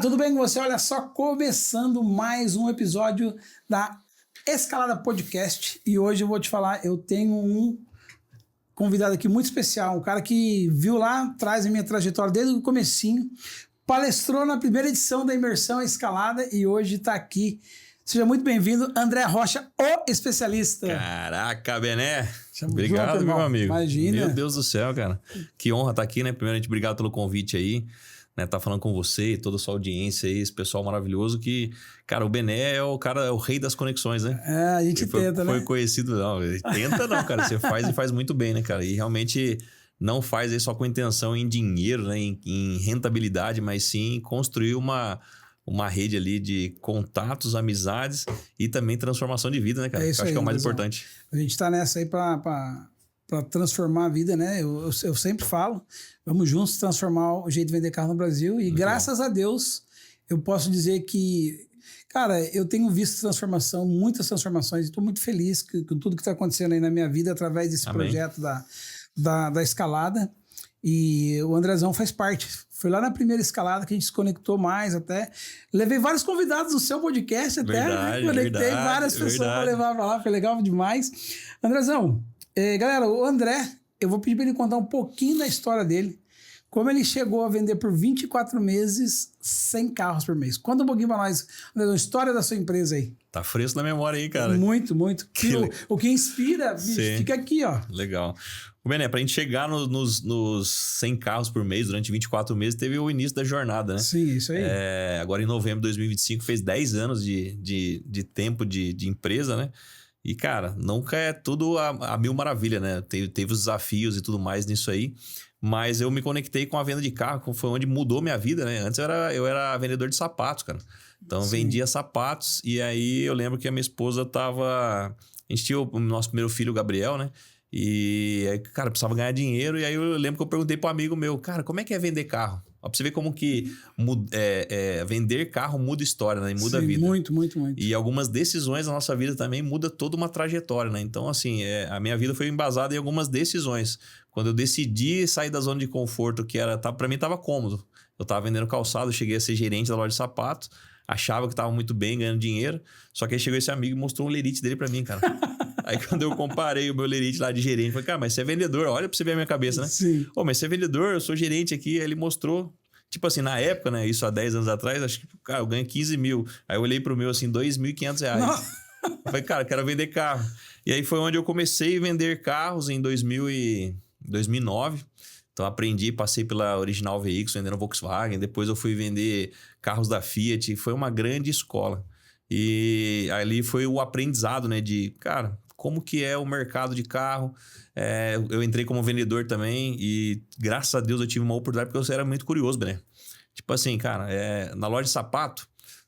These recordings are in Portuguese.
tudo bem com você? Olha só, começando mais um episódio da Escalada Podcast. E hoje eu vou te falar, eu tenho um convidado aqui muito especial, um cara que viu lá atrás a minha trajetória desde o comecinho, palestrou na primeira edição da Imersão Escalada e hoje está aqui. Seja muito bem-vindo, André Rocha, o especialista. Caraca, Bené. Obrigado, meu amigo. Imagina. Meu Deus do céu, cara. Que honra estar aqui, né? Primeiramente, obrigado pelo convite aí, né? Tá falando com você e toda a sua audiência aí, esse pessoal maravilhoso que, cara, o Bené é o cara, é o rei das conexões, né? É, a gente tenta, né? Foi conhecido, não, tenta não, cara. Você faz e faz muito bem, né, cara? E realmente não faz aí só com intenção em dinheiro, né? Em rentabilidade, mas sim construir uma rede ali de contatos, amizades e também transformação de vida, né, cara? É isso Acho aí, que é o mais Andrezão. importante. A gente tá nessa aí pra transformar a vida, né? Eu sempre falo, vamos juntos transformar o jeito de vender carro no Brasil e graças a Deus eu posso dizer que, cara, eu tenho visto transformação, muitas transformações e estou muito feliz com tudo que está acontecendo aí na minha vida através desse projeto da escalada. E o Andrezão faz parte. Foi lá na primeira escalada que a gente se conectou mais até. Levei vários convidados no seu podcast até. Verdade, né? Conectei verdade, várias pessoas para verdade. levar para lá. Foi legal demais. Andrezão, galera, o André, eu vou pedir para ele contar um pouquinho da história dele. Como ele chegou a vender por 24 meses 100 carros por mês. Conta um pouquinho para nós, Andrezão, a história da sua empresa aí. Tá fresco na memória aí, cara. Muito, muito. O que inspira, bicho, fica aqui, ó. Legal. Bené, pra gente chegar nos 100 carros por mês durante 24 meses, teve o início da jornada, né? Sim, isso aí. Agora em novembro de 2025 fez 10 anos de tempo de empresa, né? E, cara, nunca é tudo a mil maravilha, né? Teve os desafios e tudo mais nisso aí. Mas eu me conectei com a venda de carro, foi onde mudou minha vida, né? Antes eu era vendedor de sapatos, cara. Então, vendia sapatos e aí eu lembro que a minha esposa tava... A gente tinha o nosso primeiro filho, o Gabriel, né? E aí, cara, precisava ganhar dinheiro. E aí eu lembro que eu perguntei pro amigo meu, cara, como é que é vender carro? Ó, pra você ver como que vender carro muda história, né? E muda a vida. Muito, muito, muito. E algumas decisões da nossa vida também muda toda uma trajetória, né? Então, assim, a minha vida foi embasada em algumas decisões. Quando eu decidi sair da zona de conforto, que era, pra mim tava cômodo. Eu tava vendendo calçado, cheguei a ser gerente da loja de sapatos, achava que tava muito bem, ganhando dinheiro. Só que aí chegou esse amigo e mostrou um lerite dele pra mim, cara. Aí quando eu comparei o meu lerite lá de gerente, falei, cara, mas você é vendedor, olha pra você ver a minha cabeça, né? Sim. Ô, mas você é vendedor, eu sou gerente aqui. Aí ele mostrou, tipo assim, na época, né? Isso há 10 anos atrás, acho que, cara, eu ganho 15 mil. Aí eu olhei pro meu, assim, R$2.500. Eu falei, cara, quero vender carro. E aí foi onde eu comecei a vender carros em 2009. Então aprendi, passei pela Original Veículos, vendendo Volkswagen. Depois eu fui vender carros da Fiat. Foi uma grande escola. E ali foi o aprendizado, né? De, cara, como que é o mercado de carro. Eu entrei como vendedor também e graças a Deus eu tive uma oportunidade porque eu era muito curioso, né? Tipo assim, cara, na loja de sapato,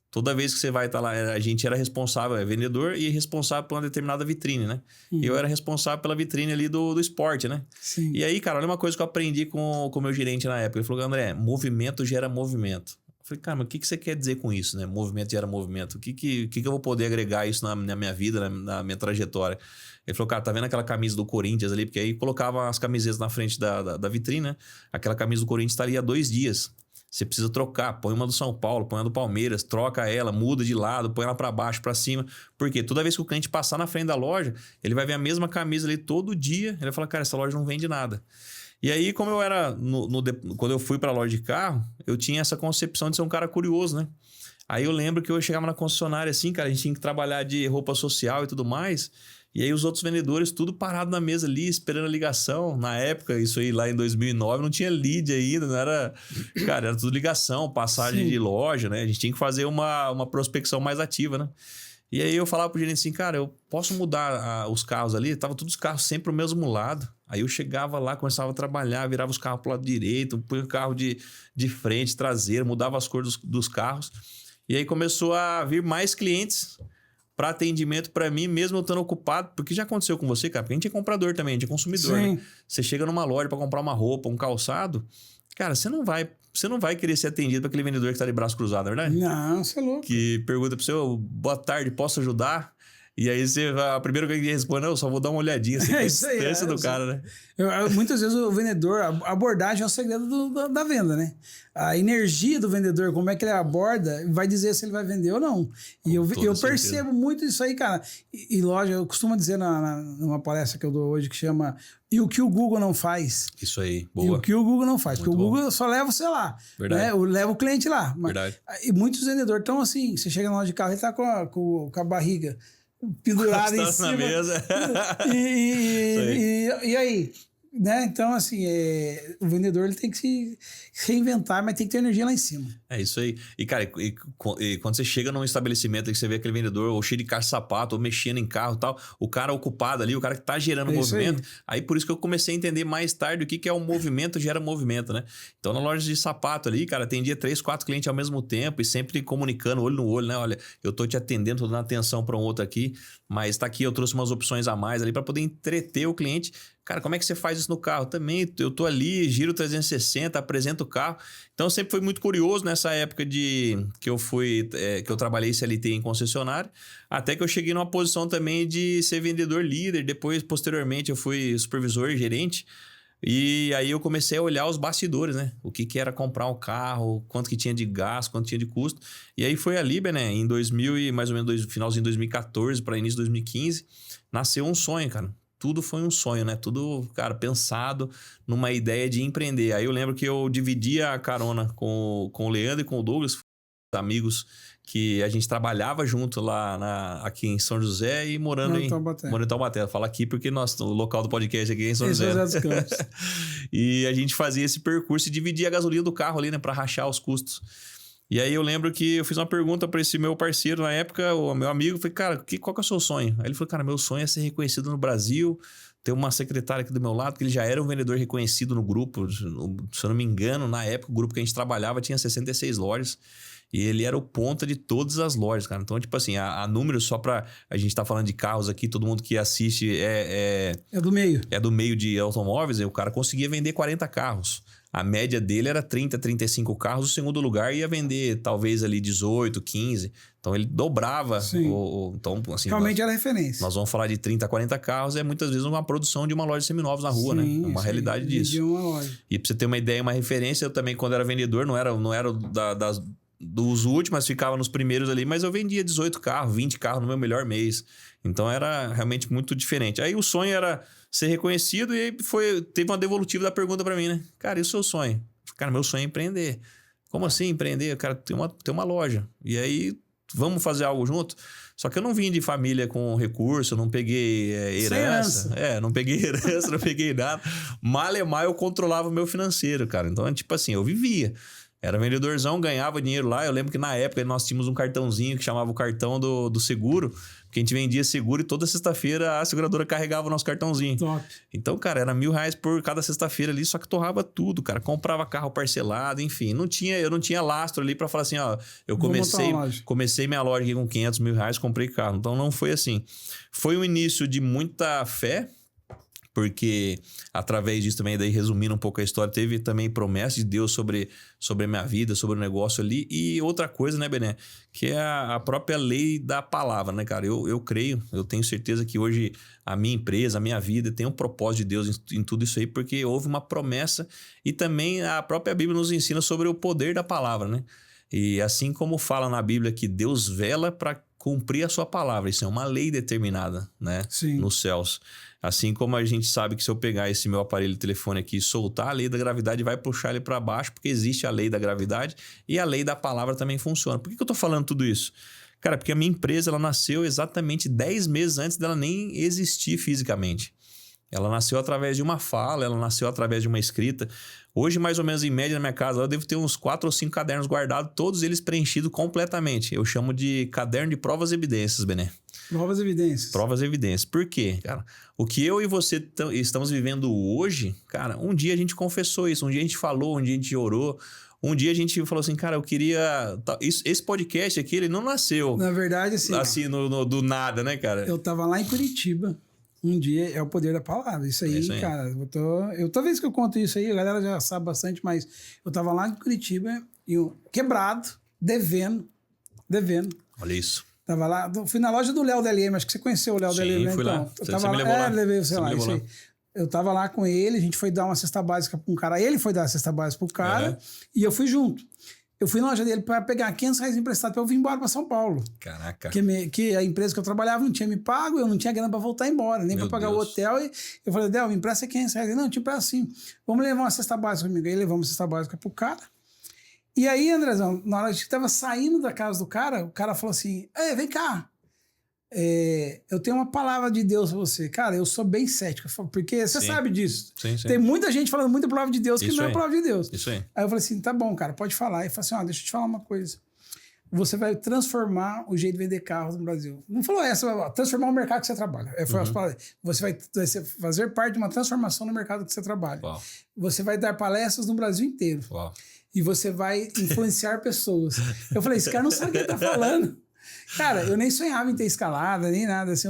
toda vez que você vai estar lá, a gente era responsável, vendedor e responsável por uma determinada vitrine, né? E eu era responsável pela vitrine ali do esporte, né? Sim. E aí, cara, olha uma coisa que eu aprendi com o meu gerente na época. Ele falou, André, movimento gera movimento. Eu falei, cara, mas o que você quer dizer com isso, né? Movimento gera movimento. O que eu vou poder agregar isso na minha vida, na minha trajetória? Ele falou, cara, tá vendo aquela camisa do Corinthians ali? Porque aí colocava as camisetas na frente da vitrine, né? Aquela camisa do Corinthians tá ali há 2 dias. Você precisa trocar, põe uma do São Paulo, põe uma do Palmeiras, troca ela, muda de lado, põe ela para baixo, para cima. Porque toda vez que o cliente passar na frente da loja, ele vai ver a mesma camisa ali todo dia. Ele vai falar, cara, essa loja não vende nada. E aí, como eu era... quando eu fui para a loja de carro, eu tinha essa concepção de ser um cara curioso, né? Aí eu lembro que eu chegava na concessionária assim, cara, a gente tinha que trabalhar de roupa social e tudo mais. E aí os outros vendedores, tudo parado na mesa ali, esperando a ligação. Na época, isso aí lá em 2009, não tinha lead ainda, não era... Cara, era tudo ligação, passagem de loja, né? A gente tinha que fazer uma prospecção mais ativa, né? E aí eu falava pro gerente assim, cara, eu posso mudar os carros ali? Tava todos os carros sempre pro mesmo lado. Aí eu chegava lá, começava a trabalhar, virava os carros pro lado direito, punha o carro de frente, traseiro, mudava as cores dos carros. E aí começou a vir mais clientes para atendimento para mim, mesmo eu estando ocupado. Porque já aconteceu com você, cara? Porque a gente é comprador também, a gente é consumidor, né? Você chega numa loja para comprar uma roupa, um calçado, cara, você não vai querer ser atendido por aquele vendedor que tá de braço cruzado, não é verdade? Não, você é louco. Que pergunta pro seu, boa tarde, posso ajudar? E aí a primeira coisa que ele responde, não, eu só vou dar uma olhadinha assim, É isso aí, distância do cara, né? Muitas vezes o vendedor, a abordagem é o segredo da venda, né? A energia do vendedor, como é que ele aborda, vai dizer se ele vai vender ou não. E eu percebo muito isso aí, cara. E lógico, eu costumo dizer numa palestra que eu dou hoje que chama E o que o Google não faz. Isso aí, boa. E o que o Google não faz. Muito porque o bom. Google só leva você lá. Verdade. Né? Leva o cliente lá. Verdade. E muitos vendedores estão assim, você chega na loja de carro, ele tá com a barriga pendurada em cima. Na mesa. E aí? Né? Então, assim, o vendedor ele tem que se reinventar, mas tem que ter energia lá em cima. É isso aí. E, cara, e quando você chega num estabelecimento que você vê aquele vendedor ou cheio de caixa de sapato, ou mexendo em carro e tal, o cara ocupado ali, o cara que tá gerando movimento. Aí por isso que eu comecei a entender mais tarde o que é o movimento gera movimento, né? Então, na loja de sapato ali, cara, atendia 3, 4 clientes ao mesmo tempo e sempre comunicando, olho no olho, né? Olha, eu tô te atendendo, tô dando atenção para um outro aqui, mas tá aqui, eu trouxe umas opções a mais ali para poder entreter o cliente. Cara, como é que você faz isso no carro? Também, eu tô ali, giro 360, apresento o carro. Então, eu sempre fui muito curioso nessa época que eu trabalhei CLT em concessionário, até que eu cheguei numa posição também de ser vendedor líder. Depois, posteriormente, eu fui supervisor, gerente. E aí eu comecei a olhar os bastidores, né? O que era comprar um carro, quanto que tinha de gasto, quanto tinha de custo. E aí foi ali, né? Em 2000 e mais ou menos finalzinho de 2014 para início de 2015, nasceu um sonho, cara. Tudo foi um sonho, né? Tudo, cara, pensado numa ideia de empreender. Aí eu lembro que eu dividia a carona com o Leandro e com o Douglas, amigos que a gente trabalhava junto lá aqui em São José e morando em Taubaté. Fala aqui porque o local do podcast aqui é em São José. Dos Campos. E a gente fazia esse percurso e dividia a gasolina do carro ali, né? Pra rachar os custos. E aí eu lembro que eu fiz uma pergunta para esse meu parceiro na época, o meu amigo, falei, cara, qual que é o seu sonho? Aí ele falou, cara, meu sonho é ser reconhecido no Brasil, ter uma secretária aqui do meu lado, que ele já era um vendedor reconhecido no grupo, se eu não me engano, na época o grupo que a gente trabalhava tinha 66 lojas, e ele era o ponta de todas as lojas, cara. Então, tipo assim, a números, só pra a gente tá falando de carros aqui, todo mundo que assiste é do meio. É do meio de automóveis, o cara conseguia vender 40 carros. A média dele era 30, 35 carros. O segundo lugar ia vender talvez ali 18, 15. Então ele dobrava. Então, assim, realmente era referência. Nós vamos falar de 30, 40 carros. É muitas vezes uma produção de uma loja de seminovos na rua, né? É uma realidade disso. De uma loja. E pra você ter uma ideia, uma referência, eu também, quando era vendedor, não era dos últimos, mas ficava nos primeiros ali, mas eu vendia 18 carros, 20 carros no meu melhor mês. Então era realmente muito diferente. Aí o sonho era ser reconhecido e aí teve uma devolutiva da pergunta pra mim, né? Cara, e o seu sonho? Cara, meu sonho é empreender. Como assim empreender? Cara, tem uma loja. E aí, vamos fazer algo junto? Só que eu não vim de família com recurso, eu não peguei herança. Não peguei herança, não peguei nada. Mal eu controlava o meu financeiro, cara. Então, tipo assim, eu vivia. Era vendedorzão, ganhava dinheiro lá. Eu lembro que na época nós tínhamos um cartãozinho que chamava o cartão do seguro, porque a gente vendia seguro e toda sexta-feira a seguradora carregava o nosso cartãozinho. Top. Então, cara, era R$1.000 por cada sexta-feira ali, só que torrava tudo, cara. Comprava carro parcelado, enfim. Eu não tinha lastro ali pra falar assim, ó, eu comecei minha loja aqui com R$500 mil, comprei carro. Então não foi assim. Foi um início de muita fé, porque através disso também, daí resumindo um pouco a história, teve também promessa de Deus sobre a minha vida, sobre o negócio ali. E outra coisa, né, Bené? Que é a própria lei da palavra, né, cara? Eu creio, eu tenho certeza que hoje a minha empresa, a minha vida tem um propósito de Deus em tudo isso aí, porque houve uma promessa e também a própria Bíblia nos ensina sobre o poder da palavra, né? E assim como fala na Bíblia que Deus vela para cumprir a sua palavra, isso é uma lei determinada, né? Sim. Nos céus. Assim como a gente sabe que se eu pegar esse meu aparelho de telefone aqui e soltar, a lei da gravidade vai puxar ele para baixo, porque existe a lei da gravidade e a lei da palavra também funciona. Por que eu tô falando tudo isso? Cara, porque a minha empresa ela nasceu exatamente 10 meses antes dela nem existir fisicamente. Ela nasceu através de uma fala, ela nasceu através de uma escrita. Hoje, mais ou menos, em média, na minha casa, eu devo ter uns 4 ou 5 cadernos guardados, todos eles preenchidos completamente. Eu chamo de caderno de provas e evidências, Bené. Provas e evidências. Provas e evidências. Por quê, cara? O que eu e você estamos vivendo hoje, cara, um dia a gente confessou isso, um dia a gente falou, um dia a gente orou, um dia a gente falou assim, cara, eu queria... Esse podcast aqui, ele não nasceu... Na verdade, assim... do nada, né, cara? Eu tava lá em Curitiba. Um dia é o poder da palavra. Isso aí, cara, toda vez que eu conto isso aí, a galera já sabe bastante, mas eu tava lá em Curitiba, quebrado, devendo. Olha isso. Tava lá, fui na loja do Léo da LM, acho que você conheceu o Léo da LM, né? Fui então, lá. eu Você tava me lá, levou lá. levei, sei Você lá, me isso levou aí. Eu tava lá com ele, a gente foi dar uma cesta básica pra um cara, ele foi dar a cesta básica pro cara, e eu fui junto. Eu fui na loja dele para pegar R$500 emprestado para eu vir embora para São Paulo. Caraca. Que a empresa que eu trabalhava não tinha me pago, eu não tinha grana para voltar embora, nem para pagar o hotel. E eu falei, Del, me empresta R$500. Ele, não, tipo assim, vamos levar uma cesta básica comigo. Aí levamos a cesta básica pro cara. E aí, Andrezão, na hora que tava saindo da casa do cara, o cara falou assim, ei, vem cá. Eu tenho uma palavra de Deus pra você. Cara, eu sou bem cético, porque você sabe disso. Sim. Tem muita gente falando muita palavra de Deus que não é palavra de Deus. Isso aí. Aí eu falei assim, tá bom, cara, pode falar. Aí ele falou assim, deixa eu te falar uma coisa. Você vai transformar o jeito de vender carros no Brasil. Não falou essa, transformar o mercado que você trabalha. Foi as palavras. Você vai fazer parte de uma transformação no mercado que você trabalha. Uau. Você vai dar palestras no Brasil inteiro. Uau. E você vai influenciar pessoas. Eu falei, esse cara não sabe o que ele tá falando. Cara, eu nem sonhava em ter escalada, nem nada, assim,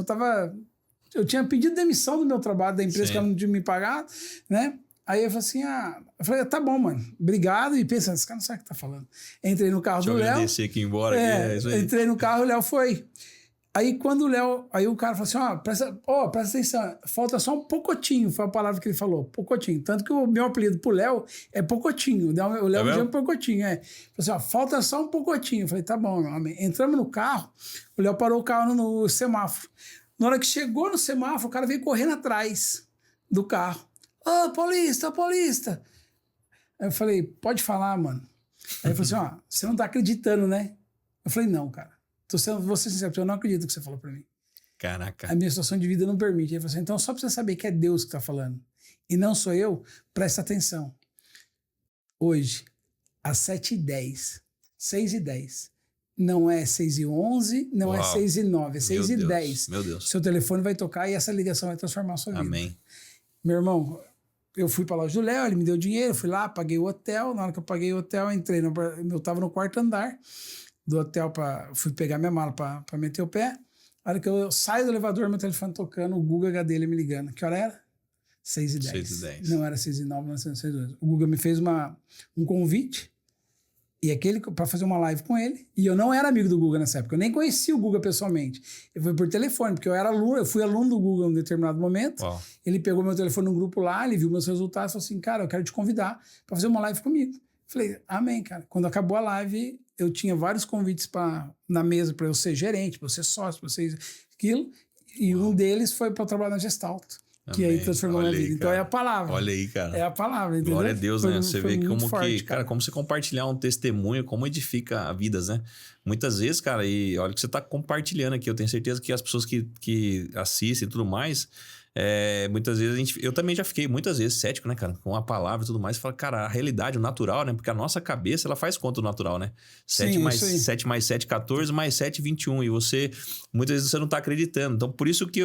eu tinha pedido demissão do meu trabalho, da empresa que ela não tinha me pagado, né? Aí eu falei assim, eu falei, tá bom, mano, obrigado, e pensando, esse cara não sabe o que tá falando. Entrei no carro do Léo. Deixa eu descer aqui embora, é isso aí. Entrei no carro, o Léo foi. Aí quando o Léo, aí o cara falou assim, presta atenção, falta só um pocotinho, foi a palavra que ele falou, pocotinho. Tanto que o meu apelido pro Léo é Pocotinho, o Léo me chama Pocotinho, Falou assim, falta só um pocotinho. Eu falei, tá bom, meu homem. Entramos no carro, o Léo parou o carro no semáforo. Na hora que chegou no semáforo, o cara veio correndo atrás do carro. Paulista. Aí eu falei, pode falar, mano. Aí ele falou assim, você não tá acreditando, né? Eu falei, não, cara. Vou ser sincero, eu não acredito no que você falou pra mim. Caraca. A minha situação de vida não permite. Ele falou assim, então só pra você saber que é Deus que tá falando e não sou eu, presta atenção. Hoje, às 7h10, 6h10, não é 6h11, não é 6h09, é 6h10. Meu Deus. Seu telefone vai tocar e essa ligação vai transformar a sua vida. Amém. Meu irmão, eu fui pra loja do Léo, ele me deu dinheiro, fui lá, paguei o hotel. Na hora que eu paguei o hotel, eu tava no quarto andar do hotel, fui pegar minha mala pra meter o pé. Na hora que eu saio do elevador, meu telefone tocando, o Guga HD ele me ligando. Que hora era? 6h10. 6h10. Não era 6h09, não era 6h12. O Guga me fez um convite para fazer uma live com ele. E eu não era amigo do Guga nessa época. Eu nem conhecia o Guga pessoalmente. Eu fui por telefone, porque eu fui aluno do Guga em um determinado momento. Uau. Ele pegou meu telefone no grupo lá, ele viu meus resultados e falou assim, cara, eu quero te convidar para fazer uma live comigo. Falei, amém, cara. Quando acabou a live, eu tinha vários convites na mesa para eu ser gerente, para eu ser sócio, para eu ser aquilo. E um deles foi para eu trabalhar na Gestalt. Que aí transformou a minha vida. Então é a palavra. Olha aí, cara. É a palavra, entendeu? Glória a Deus, né? Você vê como forte, cara, como você compartilhar um testemunho, como edifica vidas, né? Muitas vezes, cara, e olha o que você tá compartilhando aqui. Eu tenho certeza que as pessoas que assistem e tudo mais, muitas vezes eu também já fiquei muitas vezes cético, né, cara? Com a palavra e tudo mais. Fala, cara, a realidade, o natural, né? Porque a nossa cabeça, ela faz conta do natural, né? 7 mais 7, 14, mais 7, 21. E muitas vezes você não tá acreditando. Então, por isso que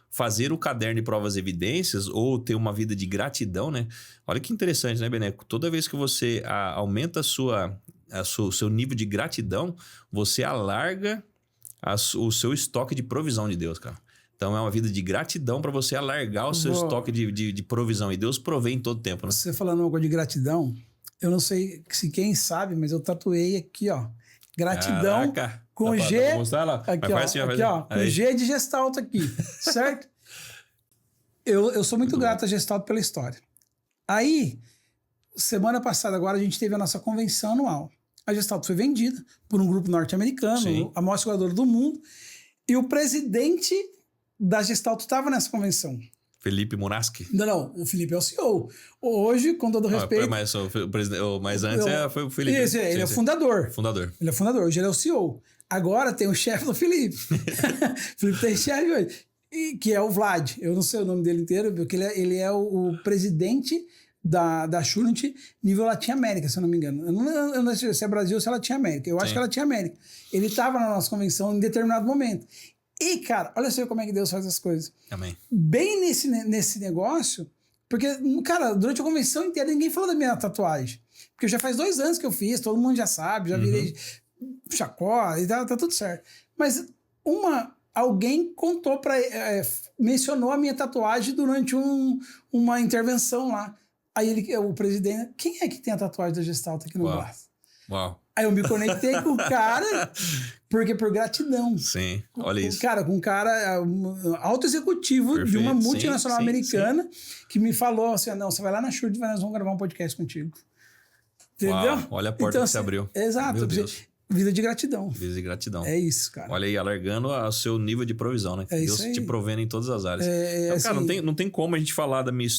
fazer o caderno de provas e evidências ou ter uma vida de gratidão, né? Olha que interessante, né, Beneco? Toda vez que você aumenta o seu nível de gratidão, você alarga o seu estoque de provisão de Deus, cara. Então é uma vida de gratidão para você alargar o seu estoque de provisão. E Deus provê em todo tempo, né? Você falando uma coisa de gratidão, eu não sei se quem sabe, mas eu tatuei aqui, ó. Gratidão. Caraca. Com G. Dá pra mostrar lá? Aqui, ó. Com G de Gestalt aqui. Certo? Eu sou muito grato a Gestalt pela história. Aí, semana passada, agora a gente teve a nossa convenção anual. A Gestalt foi vendida por um grupo norte-americano, a maior seguradora do mundo. E o presidente da Gestalt estava nessa convenção. Felipe Munaschi? Não, o Felipe é o CEO. Hoje, com todo respeito... Mas antes foi o Felipe. Isso, ele é o fundador. Ele é fundador, hoje ele é o CEO. Agora tem o chefe do Felipe. Felipe tem chefe hoje. Que é o Vlad. Eu não sei o nome dele inteiro, porque ele é o presidente da Assurant nível Latin América, se eu não me engano. Eu não sei se é Brasil ou se é Latin América. Eu acho que é Latin América. Ele estava na nossa convenção em determinado momento. E, cara, olha só como é que Deus faz as coisas. Amém. Bem nesse negócio, porque, cara, durante a convenção inteira ninguém falou da minha tatuagem. Porque já faz 2 anos que eu fiz, todo mundo já sabe, já virei chacó, e tá tudo certo. Mas alguém contou mencionou a minha tatuagem durante uma intervenção lá. Aí o presidente, quem é que tem a tatuagem da Gestalt aqui no braço? Uau. Aí eu me conectei com o cara, porque por gratidão. Sim, olha isso. Cara, com um cara alto executivo de Perfeito. uma multinacional Sim, sim, americana que me falou assim, não, você vai lá na Shure, nós vamos gravar um podcast contigo. Entendeu? Uau, olha a porta que se abriu. Exato. Meu Deus. Vida de gratidão. Vida de gratidão. É isso, cara. Olha aí, alargando o seu nível de provisão, né? É Deus isso aí. te provendo em todas as áreas. Então, assim, cara, não tem como a gente falar da minha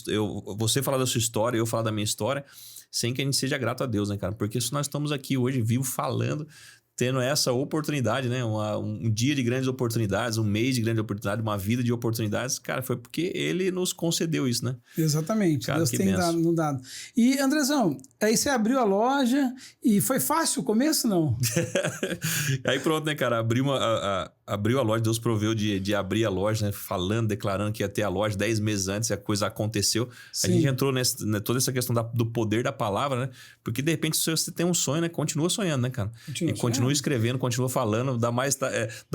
você falar da sua história, eu falar da minha história, sem que a gente seja grato a Deus, né, cara? Porque se nós estamos aqui hoje, vivo, falando, tendo essa oportunidade, né? Um dia de grandes oportunidades, um mês de grande oportunidade, uma vida de oportunidades, cara, foi porque Ele nos concedeu isso, né? Exatamente. Cara, Deus que tem benção. dado. E, Andrezão, aí você abriu a loja e foi fácil o começo, não? Aí pronto, né, cara? Abriu a loja, Deus proveu de abrir a loja, né? Falando, declarando que ia ter a loja 10 meses antes, a coisa aconteceu. Sim. A gente entrou toda essa questão do poder da palavra, né? Porque de repente, se você tem um sonho, né? Continua sonhando, né, cara? Continua escrevendo, continua falando, dá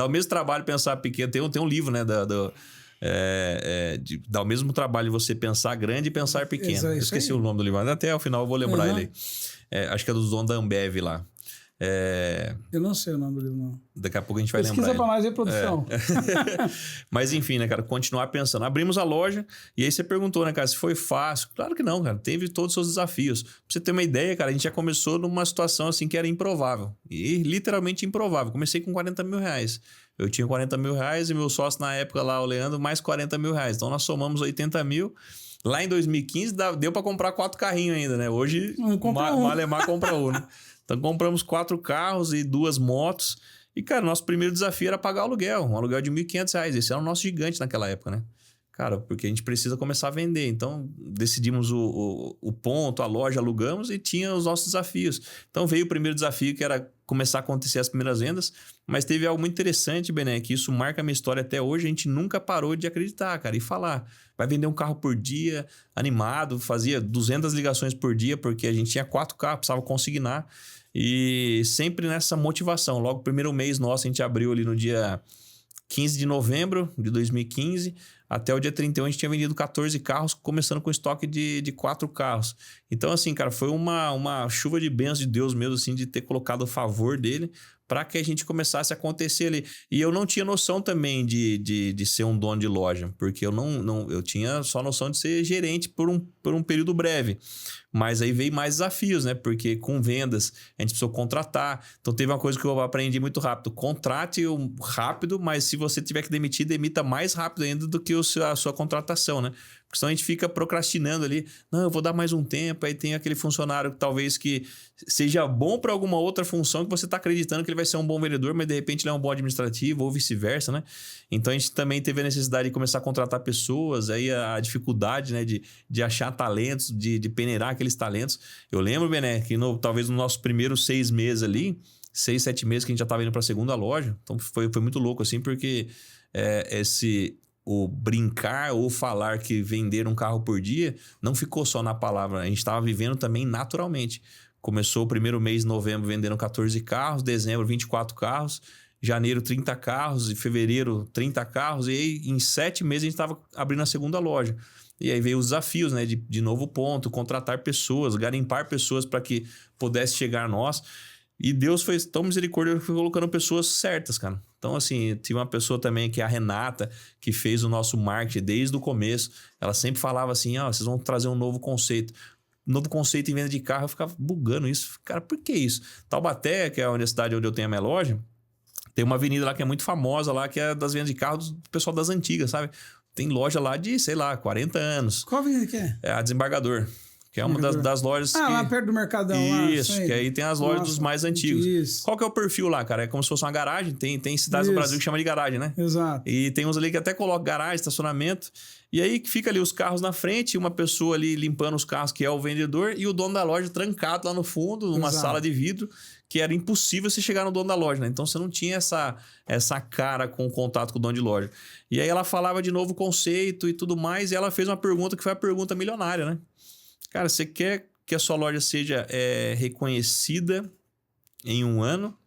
o mesmo trabalho pensar pequeno. Tem um livro, né? Dá o mesmo trabalho você pensar grande e pensar pequeno. Eu esqueci o nome do livro, mas até ao final eu vou lembrar ele aí. Acho que é do dono da Ambev lá. Eu não sei o nome do livro, não. Daqui a pouco a gente vai Pesquisa lembrar. Pra nós aí, produção. Mas enfim, né, cara? Continuar pensando. Abrimos a loja e aí você perguntou, né, cara, se foi fácil. Claro que não, cara. Teve todos os seus desafios. Pra você ter uma ideia, cara, a gente já começou numa situação assim que era improvável. E literalmente improvável. Comecei com 40 mil reais. Eu tinha 40 mil reais e meu sócio na época lá, o Leandro, mais 40 mil reais. Então nós somamos 80 mil. Lá em 2015 deu pra comprar 4 carrinhos ainda, né? Hoje, Malemar compra um, né? Então compramos 4 carros e 2 motos. E, cara, nosso primeiro desafio era pagar aluguel. Um aluguel de R$1.500. Esse era o nosso gigante naquela época, né? Cara, porque a gente precisa começar a vender. Então, decidimos o ponto, a loja, alugamos e tinha os nossos desafios. Então, veio o primeiro desafio, que era começar a acontecer as primeiras vendas. Mas teve algo muito interessante, Bené, que isso marca a minha história até hoje. A gente nunca parou de acreditar, cara, e falar. Vai vender um carro por dia, animado, fazia 200 ligações por dia, porque a gente tinha 4 carros, precisava consignar. E sempre nessa motivação. Logo, o primeiro mês nosso, a gente abriu ali no dia 15 de novembro de 2015. Até o dia 31 a gente tinha vendido 14 carros, começando com estoque de 4 carros. Então, assim, cara, foi uma chuva de bênçãos de Deus mesmo, assim, de ter colocado o favor dele para que a gente começasse a acontecer ali. E eu não tinha noção também de ser um dono de loja, porque eu tinha só noção de ser gerente por um período breve. Mas aí veio mais desafios, né? Porque com vendas a gente precisou contratar. Então teve uma coisa que eu aprendi muito rápido. Contrate rápido, mas se você tiver que demitir, demita mais rápido ainda do que a sua contratação, né? Porque senão a gente fica procrastinando ali. Não, eu vou dar mais um tempo. Aí tem aquele funcionário que talvez que seja bom para alguma outra função que você está acreditando que ele vai ser um bom vendedor, mas de repente ele é um bom administrativo ou vice-versa, né? Então a gente também teve a necessidade de começar a contratar pessoas, aí a dificuldade, né, de achar talentos, de peneirar aqueles talentos. Eu lembro, Bené, que talvez nos nossos primeiros 6 meses ali, 6, 7 meses que a gente já estava indo para a segunda loja. Então foi muito louco assim, porque o brincar ou falar que vender um carro por dia não ficou só na palavra, a gente estava vivendo também naturalmente. Começou o primeiro mês, novembro, vendendo 14 carros, dezembro 24 carros, janeiro 30 carros, e fevereiro 30 carros, e aí em 7 meses a gente estava abrindo a segunda loja. E aí veio os desafios, né, de novo ponto, contratar pessoas, garimpar pessoas para que pudesse chegar a nós. E Deus foi tão misericordioso que foi colocando pessoas certas, cara. Então, assim, tinha uma pessoa também que é a Renata, que fez o nosso marketing desde o começo. Ela sempre falava assim, vocês vão trazer um novo conceito. Novo conceito em venda de carro. Eu ficava bugando isso. Cara, por que isso? Taubaté, que é a universidade onde eu tenho a minha loja, tem uma avenida lá que é muito famosa lá, que é das vendas de carro do pessoal das antigas, sabe? Tem loja lá de, sei lá, 40 anos. Qual avenida que é? É a Desembargador. Que é uma das lojas que... lá perto do Mercadão. Isso, que aí tem as lojas dos mais antigos. Isso. Qual que é o perfil lá, cara? É como se fosse uma garagem. Tem cidades do Brasil que chama de garagem, né? Exato. E tem uns ali que até colocam garagem, estacionamento. E aí fica ali os carros na frente, uma pessoa ali limpando os carros, que é o vendedor, e o dono da loja trancado lá no fundo, numa sala de vidro, que era impossível você chegar no dono da loja, né? Então você não tinha essa cara com o contato com o dono de loja. E aí ela falava de novo conceito e tudo mais, e ela fez uma pergunta que foi a pergunta milionária, né? Cara, você quer que a sua loja seja reconhecida em um ano?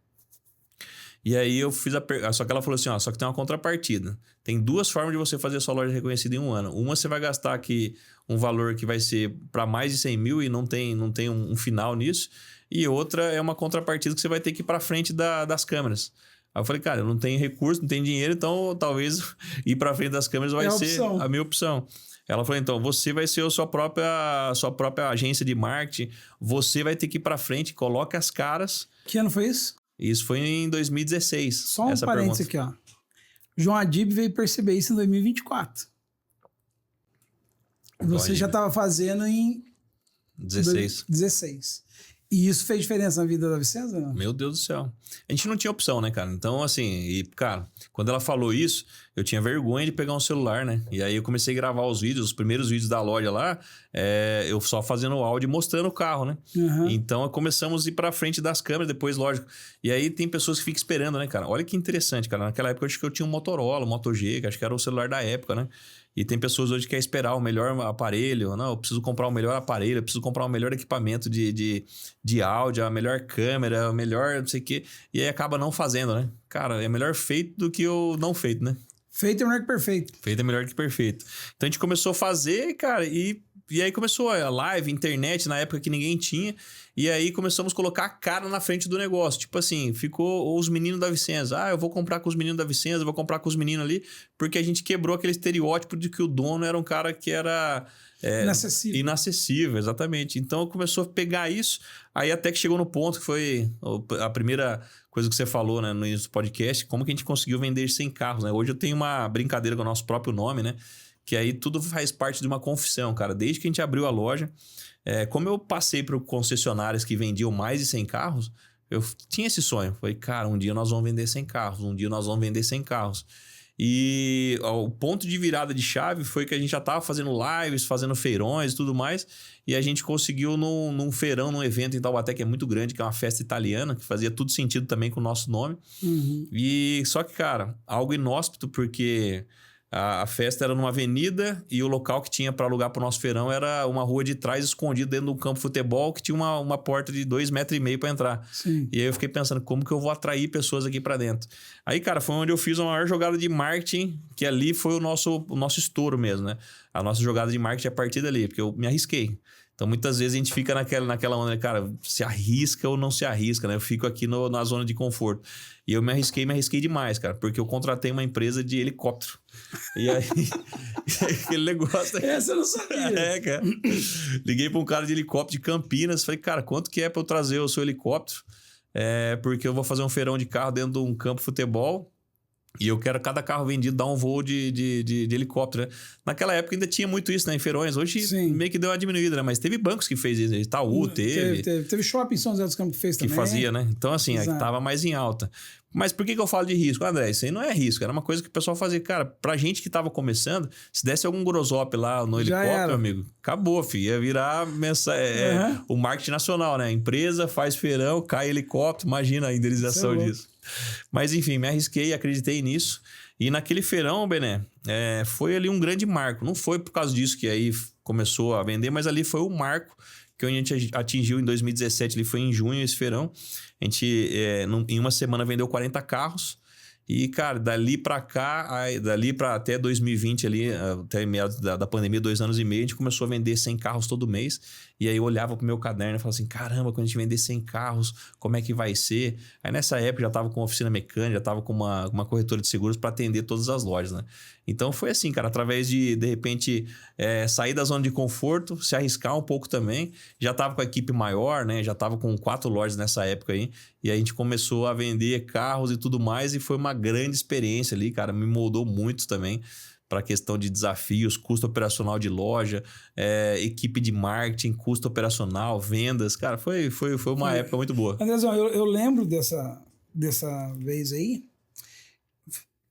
E aí eu fiz só que ela falou assim, só que tem uma contrapartida. tem 2 formas de você fazer a sua loja reconhecida em um ano. Uma, você vai gastar aqui um valor que vai ser para mais de 100 mil e não tem um final nisso. E outra é uma contrapartida que você vai ter que ir para frente das câmeras. Aí eu falei, cara, eu não tenho recurso, não tenho dinheiro, então talvez ir para frente das câmeras vai ser a minha opção. Ela falou, então, você vai ser a sua própria agência de marketing, você vai ter que ir para frente, coloque as caras. Que ano foi isso? Isso foi em 2016. Só um parênteses aqui, ó. João Adib veio perceber isso em 2024. Você já estava fazendo em 16. E isso fez diferença na vida da Vicenza? Não? Meu Deus do céu. A gente não tinha opção, né, cara? Então, assim, cara, quando ela falou isso, eu tinha vergonha de pegar um celular, né? E aí eu comecei a gravar os vídeos, os primeiros vídeos da loja lá, eu só fazendo o áudio e mostrando o carro, né? Uhum. Então, começamos a ir pra frente das câmeras, depois, lógico. E aí tem pessoas que ficam esperando, né, cara? Olha que interessante, cara. Naquela época eu acho que eu tinha um Motorola, um Moto G, que acho que era o celular da época, né? E tem pessoas hoje que querem esperar o melhor aparelho. Não, eu preciso comprar o melhor aparelho, eu preciso comprar o melhor equipamento de áudio, a melhor câmera, o melhor não sei o quê. E aí acaba não fazendo, né? Cara, é melhor feito do que o não feito, né? Feito é melhor que perfeito. Feito é melhor que perfeito. Então a gente começou a fazer, cara, e aí começou a live, internet, na época que ninguém tinha. E aí começamos a colocar a cara na frente do negócio. Tipo assim, ficou os meninos da Vicenza. Ah, eu vou comprar com os meninos da Vicenza, eu vou comprar com os meninos ali. Porque a gente quebrou aquele estereótipo de que o dono era um cara que era... Inacessível, exatamente. Então começou a pegar isso. Aí até que chegou no ponto que foi a primeira coisa que você falou, né, no início do podcast, como que a gente conseguiu vender 100 carros, né? Hoje eu tenho uma brincadeira com o nosso próprio nome, né? Que aí tudo faz parte de uma confissão, cara. Desde que a gente abriu a loja, como eu passei por concessionárias que vendiam mais de 100 carros, eu tinha esse sonho. Falei, cara, um dia nós vamos vender 100 carros, um dia nós vamos vender 100 carros. E o ponto de virada de chave foi que a gente já estava fazendo lives, fazendo feirões e tudo mais, e a gente conseguiu num feirão, num evento em Taubaté que é muito grande, que é uma festa italiana, que fazia tudo sentido também com o nosso nome. Uhum. E só que, cara, algo inóspito, porque a festa era numa avenida e o local que tinha para alugar para o nosso feirão era uma rua de trás, escondido dentro de um campo de futebol que tinha uma porta de 2,5 metros para entrar. Sim. E aí eu fiquei pensando, como que eu vou atrair pessoas aqui para dentro? Aí, cara, foi onde eu fiz a maior jogada de marketing, que ali foi o nosso estouro mesmo, né? A nossa jogada de marketing é a partir dali, porque eu me arrisquei. Então, muitas vezes a gente fica naquela onda, né, cara, se arrisca ou não se arrisca, né? Eu fico aqui na zona de conforto. E eu me arrisquei demais, cara, porque eu contratei uma empresa de helicóptero. E aí, aquele negócio... Essa eu não sabia. Cara. Liguei para um cara de helicóptero de Campinas, falei, cara, quanto que é para eu trazer o seu helicóptero? Porque eu vou fazer um feirão de carro dentro de um campo de futebol... E eu quero cada carro vendido dar um voo de helicóptero, né? Naquela época ainda tinha muito isso, né? Em feirões. Hoje Sim. Meio que deu uma diminuída, né? Mas teve bancos que fez isso. Itaú Teve shopping em São José dos Campos que fez também. Que fazia, né? Então, assim, tava mais em alta. Mas por que eu falo de risco? André, isso aí não é risco. Era uma coisa que o pessoal fazia. Cara, pra gente que tava começando, se desse algum grosop lá no helicóptero, amigo, acabou, filho. Ia virar o marketing nacional, né? A empresa faz feirão, cai helicóptero. Imagina a indenização disso. Mas enfim, me arrisquei, acreditei nisso. E naquele feirão, Bené, foi ali um grande marco. Não foi por causa disso que aí começou a vender, mas ali foi o marco que a gente atingiu em 2017. Ali foi em junho esse feirão. A gente, em uma semana, vendeu 40 carros. E, cara, dali pra cá, dali pra até 2020 ali, até meados da pandemia, 2 anos e meio, a gente começou a vender 100 carros todo mês. E aí eu olhava pro meu caderno e falava assim, caramba, quando a gente vender 100 carros, como é que vai ser? Aí nessa época já tava com uma oficina mecânica, já tava com uma corretora de seguros para atender todas as lojas, né? Então foi assim, cara, através de repente, sair da zona de conforto, se arriscar um pouco também. Já tava com a equipe maior, né? Já tava com 4 lojas nessa época aí. E aí a gente começou a vender carros e tudo mais. E foi uma grande experiência ali, cara. Me moldou muito também para a questão de desafios, custo operacional de loja, equipe de marketing, custo operacional, vendas. Cara, foi uma época muito boa. Andrezão, eu lembro dessa vez aí.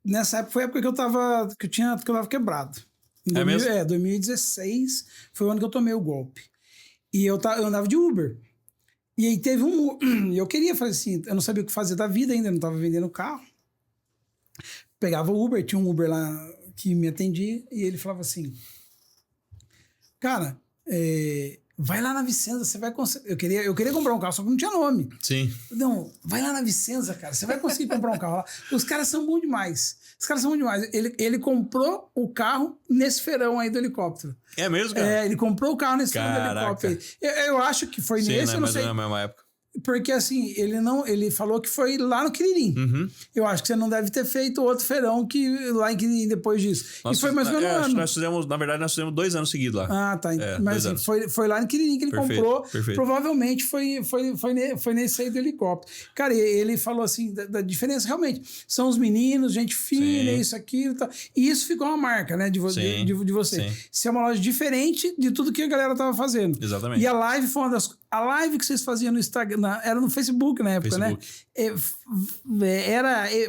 Nessa época foi a época que eu tava quebrado. Mesmo? 2016 foi o ano que eu tomei o golpe. E eu andava de Uber. E aí teve eu queria fazer assim, eu não sabia o que fazer da vida ainda, não tava vendendo carro. Pegava o Uber, tinha um Uber lá que me atendia, e ele falava assim, cara, vai lá na Vicenza, você vai conseguir. Eu queria comprar um carro, só que não tinha nome. Sim. Não, vai lá na Vicenza, cara, você vai conseguir comprar um carro lá. Os caras são bons demais. Os caras são bons demais. Ele comprou o carro nesse feirão aí do helicóptero. É mesmo, cara? É, ele comprou o carro nesse feirão do helicóptero. Eu acho que foi nesse, eu não sei. Na mesma época. Porque assim, ele falou que foi lá no Quiririm. Uhum. Eu acho que você não deve ter feito outro feirão que lá em Quiririm depois disso. E foi mais ou menos um ano. Nós fizemos 2 anos seguidos lá. Ah, tá. Mas assim, foi lá em Quiririm que ele comprou. Perfeito. Provavelmente foi nesse aí do helicóptero. Cara, ele falou assim, da diferença realmente. São os meninos, gente fina, isso, aquilo e tal. E isso ficou uma marca, né, de você. Sim. Isso é uma loja diferente de tudo que a galera tava fazendo. Exatamente. E a live foi uma das... A live que vocês faziam no Instagram, era no Facebook na época, né?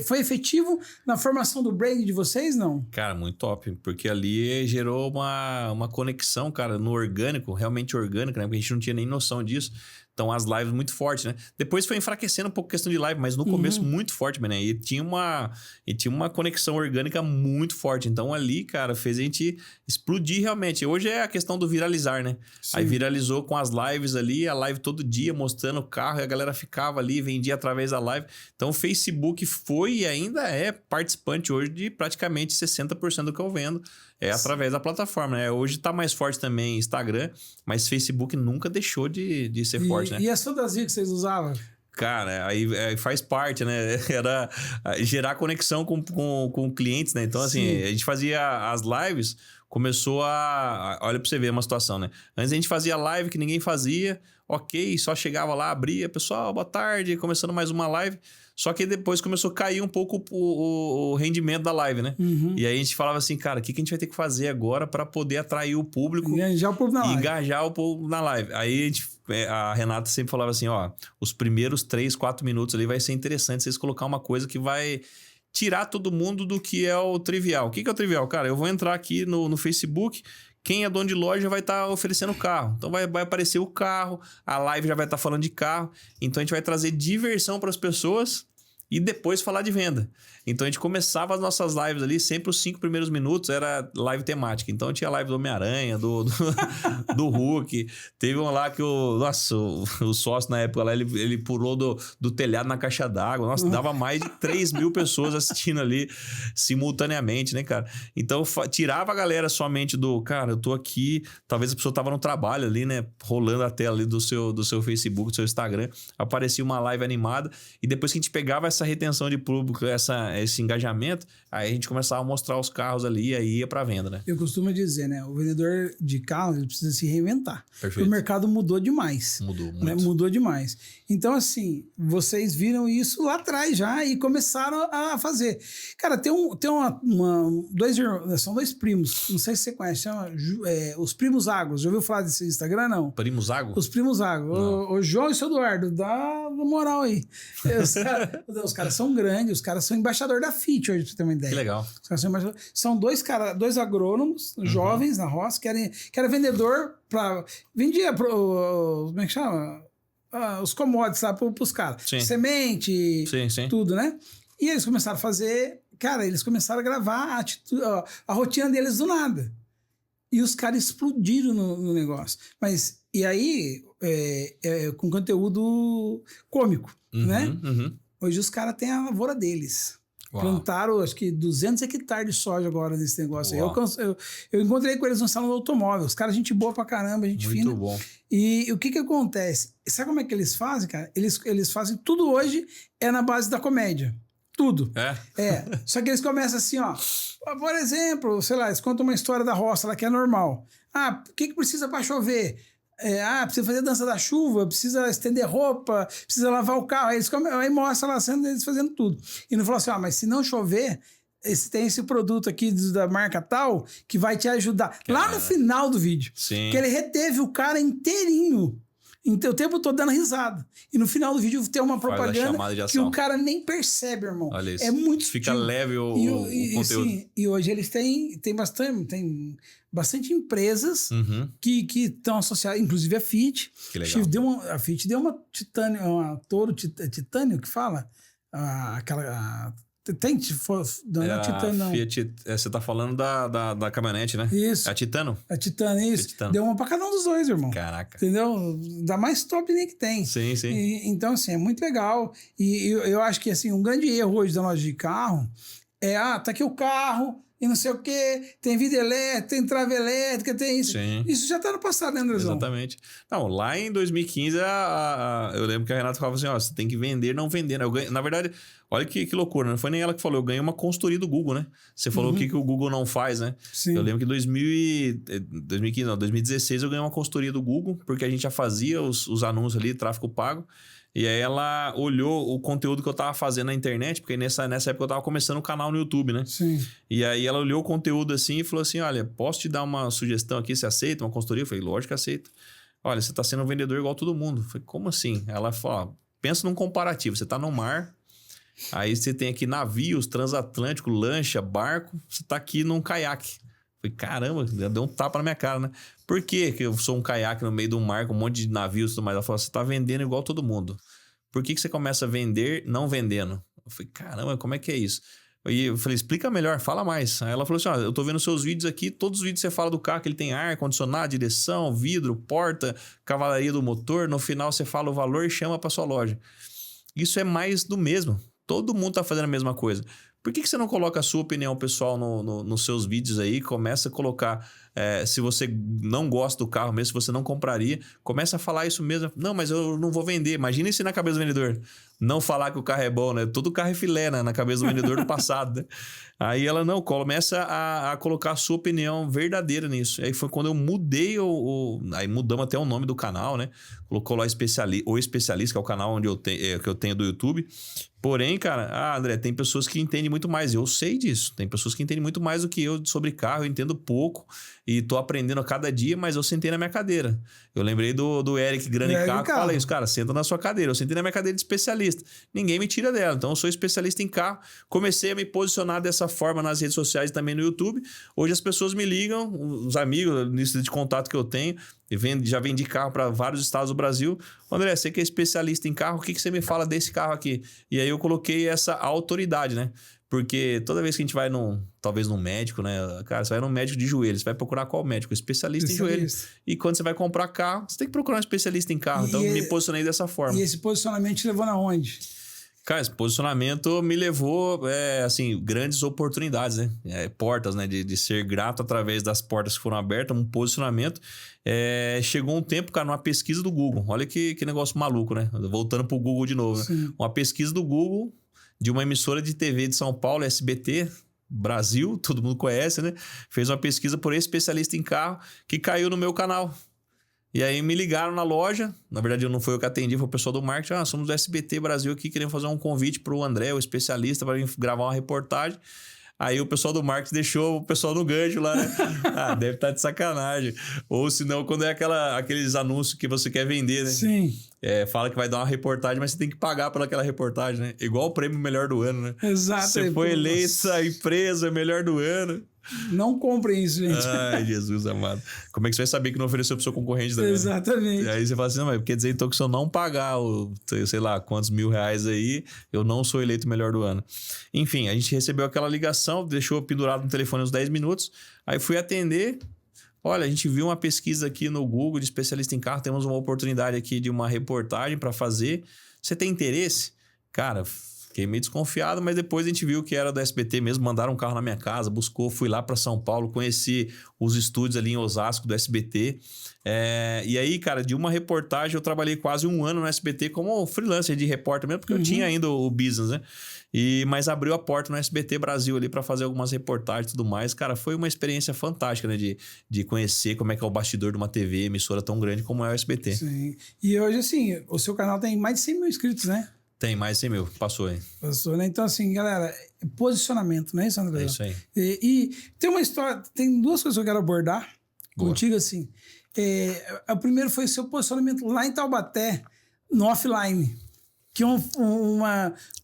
Foi efetivo na formação do brand de vocês, não? Cara, muito top. Porque ali gerou uma conexão, cara, no orgânico, realmente orgânico, né? Porque a gente não tinha nem noção disso. Então, as lives muito fortes, né? Depois foi enfraquecendo um pouco a questão de live, mas no começo muito forte, né? E tinha uma conexão orgânica muito forte. Então, ali, cara, fez a gente explodir realmente. Hoje é a questão do viralizar, né? Sim. Aí viralizou com as lives ali, a live todo dia mostrando o carro e a galera ficava ali, vendia através da live. Então, o Facebook foi e ainda é participante hoje de praticamente 60% do que eu vendo. É através da plataforma, né? Hoje tá mais forte também Instagram, mas Facebook nunca deixou de ser forte, né? E as fantasias que vocês usavam? Cara, aí faz parte, né? Era gerar conexão com clientes, né? Então, assim, a gente fazia as lives, começou olha pra você ver uma situação, né? Antes a gente fazia live que ninguém fazia, ok, só chegava lá, abria, pessoal, boa tarde, começando mais uma live. Só que depois começou a cair um pouco o rendimento da live, né? E aí a gente falava assim, cara, o que a gente vai ter que fazer agora para poder atrair o público engajar o povo na live. Engajar o povo na live. Aí a Renata sempre falava assim, ó, os primeiros 3, 4 minutos ali vai ser interessante vocês colocar uma coisa que vai tirar todo mundo do que é o trivial. O que é o trivial? Cara, eu vou entrar aqui no Facebook... Quem é dono de loja vai estar oferecendo carro. Então vai aparecer o carro, a live já vai estar falando de carro. Então a gente vai trazer diversão para as pessoas e depois falar de venda. Então a gente começava as nossas lives ali, sempre os 5 primeiros minutos era live temática. Então tinha live do Homem-Aranha, do Hulk. Teve um lá que o sócio na época lá, ele pulou do telhado na caixa d'água. Nossa, dava mais de 3 mil pessoas assistindo ali simultaneamente, né, cara? Então tirava a galera somente cara, eu tô aqui, talvez a pessoa tava no trabalho ali, né, rolando a tela ali do seu Facebook, do seu Instagram, aparecia uma live animada e depois que a gente pegava essa retenção de público, esse engajamento, aí a gente começava a mostrar os carros ali e aí ia pra venda, né? Eu costumo dizer, né? O vendedor de carros, ele precisa se reinventar. Perfeito. Porque o mercado mudou demais. Mudou muito. Né? Mudou demais. Então, assim, vocês viram isso lá atrás já e começaram a fazer. Cara, são 2 primos, não sei se você conhece, chama os Primos Águas. Já ouviu falar desse Instagram, não? Primos Águas? Os Primos Águas. O João e o seu Eduardo, dá moral aí. Os caras são grandes, os caras são embaixador da Fiat hoje, pra você ter uma ideia. Que legal. Os caras são 2 agrônomos, jovens na roça, que era vendedor vendia como é que chama? Os commodities lá pros caras. Semente, tudo, né? E eles começaram a fazer... Cara, eles começaram a gravar a rotina deles do nada. E os caras explodiram no negócio. Mas, e aí, com conteúdo cômico, né? Hoje os caras têm a lavoura deles. Uau. Plantaram, acho que 200 hectares de soja agora nesse negócio aí. Eu encontrei com eles no salão do automóvel. Os caras, gente boa pra caramba, gente fina. Muito bom. E o que acontece? Sabe como é que eles fazem, cara? Eles fazem tudo hoje na base da comédia. Tudo. Só que eles começam assim, ó. Por exemplo, sei lá, eles contam uma história da roça lá que é normal. O que precisa pra chover? Precisa fazer dança da chuva, precisa estender roupa, precisa lavar o carro. Aí mostra lá sendo eles fazendo tudo. E não falou assim, mas se não chover, tem esse produto aqui da marca tal que vai te ajudar. Lá no final do vídeo. Sim. Que ele reteve o cara inteirinho. Então, o tempo todo dando risada. E no final do vídeo tem uma propaganda que o cara nem percebe, irmão. Olha isso. É muito Fica leve o conteúdo. Sim, e hoje eles têm bastante empresas que estão associadas, inclusive a Fiat. Que legal. A Fiat deu uma Titânio, uma Toro Titânio que fala? Tem, não é a Titan, não. Fiat, você tá falando da caminhonete, né? Isso. É a Titano? A Titan, isso. Titano. Deu uma pra cada um dos dois, irmão. Caraca. Entendeu? Dá mais top nem que tem. Sim, sim. Então, assim, é muito legal. E eu acho que, assim, um grande erro hoje da loja de carro é, tá aqui o carro e não sei o quê, tem vidro elétrico, tem trava elétrica, tem isso. Sim. Isso já tá no passado, né, Andrezão? Exatamente. Não, lá em 2015, eu lembro que a Renata falava assim, ó, você tem que vender, não vender. Na verdade, olha que loucura, não foi nem ela que falou, eu ganhei uma consultoria do Google, né? Você falou o que o Google não faz, né? Sim. Eu lembro que em 2016 eu ganhei uma consultoria do Google, porque a gente já fazia os anúncios ali, tráfego pago. E aí ela olhou o conteúdo que eu tava fazendo na internet, porque nessa época eu tava começando o canal no YouTube, né? Sim. E aí ela olhou o conteúdo assim e falou assim, olha, posso te dar uma sugestão aqui, você aceita uma consultoria? Eu falei, lógico que aceito. Olha, você tá sendo um vendedor igual todo mundo. Eu falei, como assim? Ela falou, ó, pensa num comparativo, você tá no mar, aí você tem aqui navios, transatlântico, lancha, barco, você tá aqui num caiaque. Eu falei, caramba, deu um tapa na minha cara, né? Por que eu sou um caiaque no meio do mar com um monte de navios e tudo mais? Ela falou, você tá vendendo igual todo mundo. Por que você começa a vender não vendendo? Eu falei, caramba, como é que é isso? E eu falei, explica melhor, fala mais. Aí ela falou assim, ó, eu tô vendo seus vídeos aqui, todos os vídeos você fala do carro, que ele tem ar, condicionado, direção, vidro, porta, cavalaria do motor, no final você fala o valor e chama pra sua loja. Isso é mais do mesmo. Todo mundo tá fazendo a mesma coisa. Por que você não coloca a sua opinião pessoal nos seus vídeos aí? Começa a colocar, se você não gosta do carro mesmo, se você não compraria, começa a falar isso mesmo. Não, mas eu não vou vender. Imagina isso na cabeça do vendedor. Não falar que o carro é bom, né? Todo carro é filé, né? Na cabeça do vendedor do passado, né? Aí ela não, começa a colocar a sua opinião verdadeira nisso. Aí foi quando eu mudei aí mudamos até o nome do canal, né? Colocou lá o Especialista, que é o canal onde que eu tenho do YouTube. Porém, cara, André, tem pessoas que entendem muito mais. Eu sei disso. Tem pessoas que entendem muito mais do que eu sobre carro. Eu entendo pouco e tô aprendendo a cada dia, mas eu sentei na minha cadeira. Eu lembrei do Eric Grande Carro, que fala isso, cara, senta na sua cadeira. Eu sentei na minha cadeira de especialista. Ninguém me tira dela. Então, eu sou especialista em carro. Comecei a me posicionar dessa forma nas redes sociais e também no YouTube. Hoje as pessoas me ligam, os amigos, lista de contato que eu tenho, já vendi carro para vários estados do Brasil. André, você que é especialista em carro, o que você me fala desse carro aqui? E aí eu coloquei essa autoridade, né? Porque toda vez que a gente vai talvez num médico, né? Cara, você vai num médico de joelho, você vai procurar qual médico? Especialista em joelho. E quando você vai comprar carro, você tem que procurar um especialista em carro. Então, me posicionei dessa forma. E esse posicionamento te levou na onde? Cara, esse posicionamento me levou, assim, grandes oportunidades, né? Portas, né? De ser grato através das portas que foram abertas, um posicionamento. Chegou um tempo, cara, numa pesquisa do Google. Olha que negócio maluco, né? Voltando pro Google de novo. Né? Uma pesquisa do Google de uma emissora de TV de São Paulo, SBT, Brasil, todo mundo conhece, né? Fez uma pesquisa por especialista em carro que caiu no meu canal. E aí me ligaram na loja, na verdade não foi eu que atendi, foi o pessoal do marketing, somos do SBT Brasil aqui, queremos fazer um convite para o André, o especialista, para gravar uma reportagem. Aí o pessoal do marketing deixou o pessoal no gancho lá, né? Deve estar de sacanagem. Ou se não, quando é aqueles anúncios que você quer vender, né? Sim. Fala que vai dar uma reportagem, mas você tem que pagar pelaquela reportagem, né? Igual o prêmio melhor do ano, né? Exato. Você foi eleita a empresa melhor do ano. Não comprem isso, gente. Ai, Jesus amado. Como é que você vai saber que não ofereceu pro seu concorrente também? Exatamente. Né? Aí você fala assim, não, mas quer dizer então que se eu não pagar sei lá, quantos R$1.000 aí, eu não sou eleito melhor do ano. Enfim, a gente recebeu aquela ligação, deixou pendurado no telefone uns 10 minutos, aí fui atender. Olha, a gente viu uma pesquisa aqui no Google de especialista em carro, temos uma oportunidade aqui de uma reportagem para fazer. Você tem interesse? Cara, fiquei meio desconfiado, mas depois a gente viu que era do SBT mesmo, mandaram um carro na minha casa, buscou, fui lá para São Paulo, conheci os estúdios ali em Osasco do SBT. E aí, cara, de uma reportagem eu trabalhei quase um ano no SBT como freelancer de repórter mesmo, porque eu tinha ainda o business, né? Mas abriu a porta no SBT Brasil ali para fazer algumas reportagens e tudo mais. Cara, foi uma experiência fantástica, né? De conhecer como é que é o bastidor de uma TV, emissora tão grande como é o SBT. Sim. E hoje, assim, o seu canal tem mais de 100 mil inscritos, né? Tem mais de 100 mil, passou aí. Passou, né? Então, assim, galera, posicionamento, não é isso, André? É isso aí. E tem uma história, tem duas coisas que eu quero abordar contigo, assim. O primeiro foi o seu posicionamento lá em Taubaté, no offline. Que é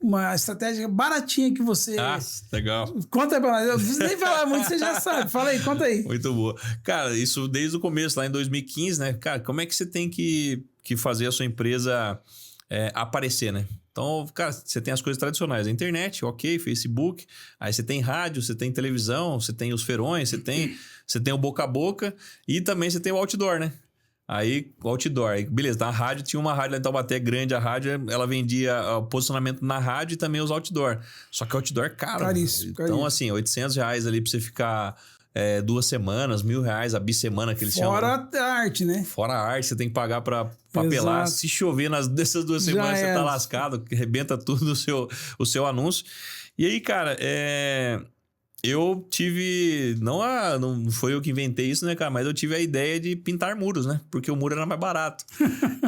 uma estratégia baratinha que você... legal. Conta aí pra nós. Eu não preciso nem falar muito, você já sabe. Fala aí, conta aí. Muito boa. Cara, isso desde o começo, lá em 2015, né? Cara, como é que você tem que fazer a sua empresa aparecer, né? Então, cara, você tem as coisas tradicionais. A internet, ok, Facebook. Aí você tem rádio, você tem televisão, você tem os feirões, você tem o boca a boca e também você tem o outdoor, né? Aí, o outdoor. Aí, beleza, na rádio, tinha uma rádio lá em Taubaté grande, a rádio, ela vendia o posicionamento na rádio e também os outdoor. Só que outdoor é caro. Caríssimo. Então, assim, R$800 ali pra você ficar 2 semanas, R$1.000 a bissemana que eles chamam. Fora a arte, né? Fora a arte, você tem que pagar pra papelar. Exato. Se chover dessas 2 Já semanas, você era. tá lascado, arrebenta tudo o seu anúncio. E aí, cara, eu tive... Não foi eu que inventei isso, né, cara? Mas eu tive a ideia de pintar muros, né? Porque o muro era mais barato.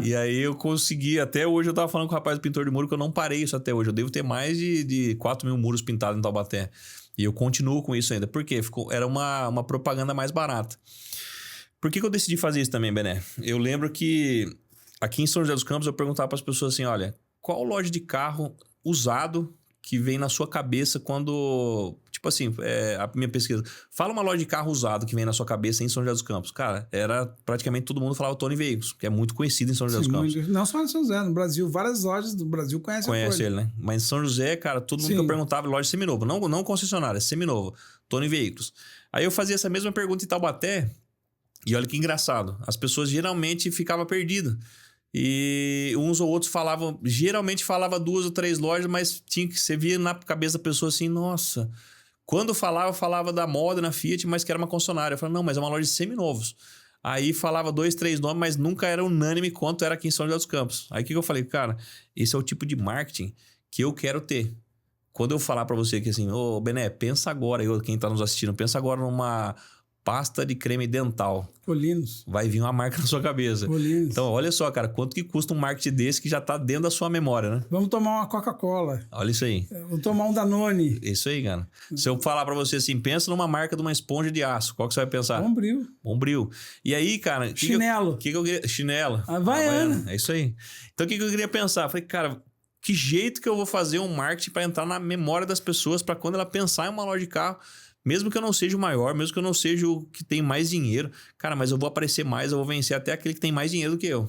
E aí eu consegui... Até hoje eu tava falando com o rapaz do pintor de muro que eu não parei isso até hoje. Eu devo ter mais de 4.000 muros pintados em Taubaté. E eu continuo com isso ainda. Por quê? Era uma propaganda mais barata. Por que eu decidi fazer isso também, Bené? Eu lembro que aqui em São José dos Campos eu perguntava para as pessoas assim, olha, qual loja de carro usado que vem na sua cabeça quando... Tipo assim, a minha pesquisa. Fala uma loja de carro usado que vem na sua cabeça em São José dos Campos. Cara, era praticamente todo mundo falava Tony Veículos, que é muito conhecido em São José dos Campos. Não só em São José, no Brasil, várias lojas do Brasil Conhece ele, né? Mas em São José, cara, todo mundo que eu perguntava, loja seminovo. Não concessionária, seminovo. Tony Veículos. Aí eu fazia essa mesma pergunta em Taubaté e olha que engraçado. As pessoas geralmente ficavam perdidas. E uns ou outros geralmente falava 2 ou 3 lojas, mas você via na cabeça da pessoa assim, nossa... Quando falava da moda na Fiat, mas que era uma concessionária. Eu falei, não, mas é uma loja de seminovos. Aí falava 2, 3 nomes, mas nunca era unânime quanto era aqui em São José dos Campos. Aí o que eu falei? Cara, esse é o tipo de marketing que eu quero ter. Quando eu falar pra você que assim, ô Bené, pensa agora, quem tá nos assistindo, pensa agora numa pasta de creme dental. Colinos. Vai vir uma marca na sua cabeça. Colinos. Então, olha só, cara, quanto que custa um marketing desse que já tá dentro da sua memória, né? Vamos tomar uma Coca-Cola. Olha isso aí. Vamos tomar um Danone. Isso aí, cara. Se eu falar pra você assim, pensa numa marca de uma esponja de aço, qual que você vai pensar? Bombril. Bombril. E aí, cara... Chinelo. Chinelo. Havaiana. É isso aí. Então, o que eu queria pensar? Eu falei, cara, que jeito que eu vou fazer um marketing pra entrar na memória das pessoas, pra quando ela pensar em uma loja de carro, mesmo que eu não seja o maior, mesmo que eu não seja o que tem mais dinheiro, cara, mas eu vou aparecer mais, eu vou vencer até aquele que tem mais dinheiro do que eu.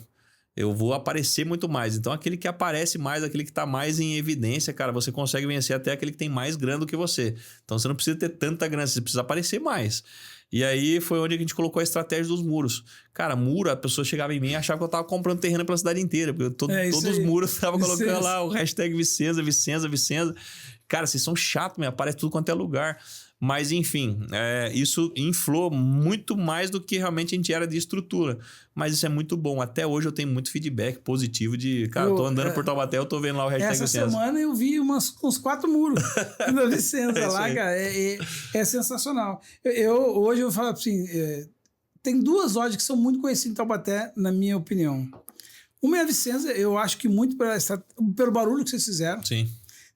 Eu vou aparecer muito mais. Então, aquele que aparece mais, aquele que tá mais em evidência, cara, você consegue vencer até aquele que tem mais grana do que você. Então, você não precisa ter tanta grana, você precisa aparecer mais. E aí, foi onde a gente colocou a estratégia dos muros. Cara, muro, a pessoa chegava em mim e achava que eu tava comprando terreno pela cidade inteira, porque todos os muros estavam colocando lá o hashtag Vicenza. Cara, vocês são chatos, aparece tudo quanto é lugar. Mas, enfim, isso inflou muito mais do que realmente a gente era de estrutura. Mas isso é muito bom. Até hoje eu tenho muito feedback positivo de... Cara, eu tô andando por Taubaté, eu tô vendo lá o hashtag Essa Vicenza. semana eu vi uns 4 muros da Vicenza lá, cara. É sensacional. Hoje eu falo assim, tem 2 lojas que são muito conhecidas em Taubaté, na minha opinião. Uma é a Vicenza, eu acho que muito pelo barulho que vocês fizeram. Sim.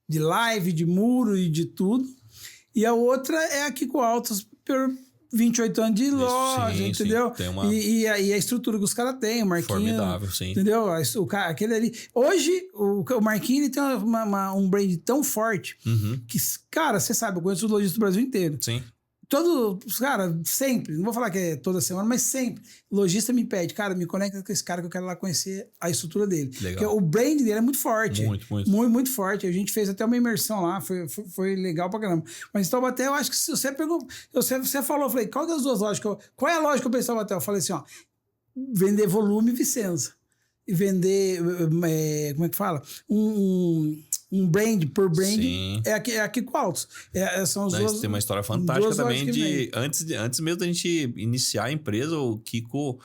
De live, de muro e de tudo. E a outra é a Kiko Autos, por 28 anos de loja, sim, entendeu? Sim, tem uma... e a estrutura que os caras têm, o Marquinhos. Formidável, sim. Entendeu? Aquele ali. Hoje, o Marquinhos ele tem um brand tão forte que, cara, você sabe, eu conheço os lojistas do Brasil inteiro. Sim. Cara, sempre, não vou falar que é toda semana, mas sempre, o lojista me pede, cara, me conecta com esse cara que eu quero lá conhecer a estrutura dele. Legal. Porque o brand dele é muito forte. Muito forte. A gente fez até uma imersão lá, foi legal pra caramba. Mas em Taubaté, eu acho que se você pegou, você falou, eu falei, qual das 2 lojas qual é a loja que eu pensei em Taubaté? Eu falei assim, ó, vender volume Vicenza. E vender, como é que fala? Um brand por brand. Sim. É aqui com Autos. São os dois. Tem uma história fantástica também antes mesmo da gente iniciar a empresa, o Kiko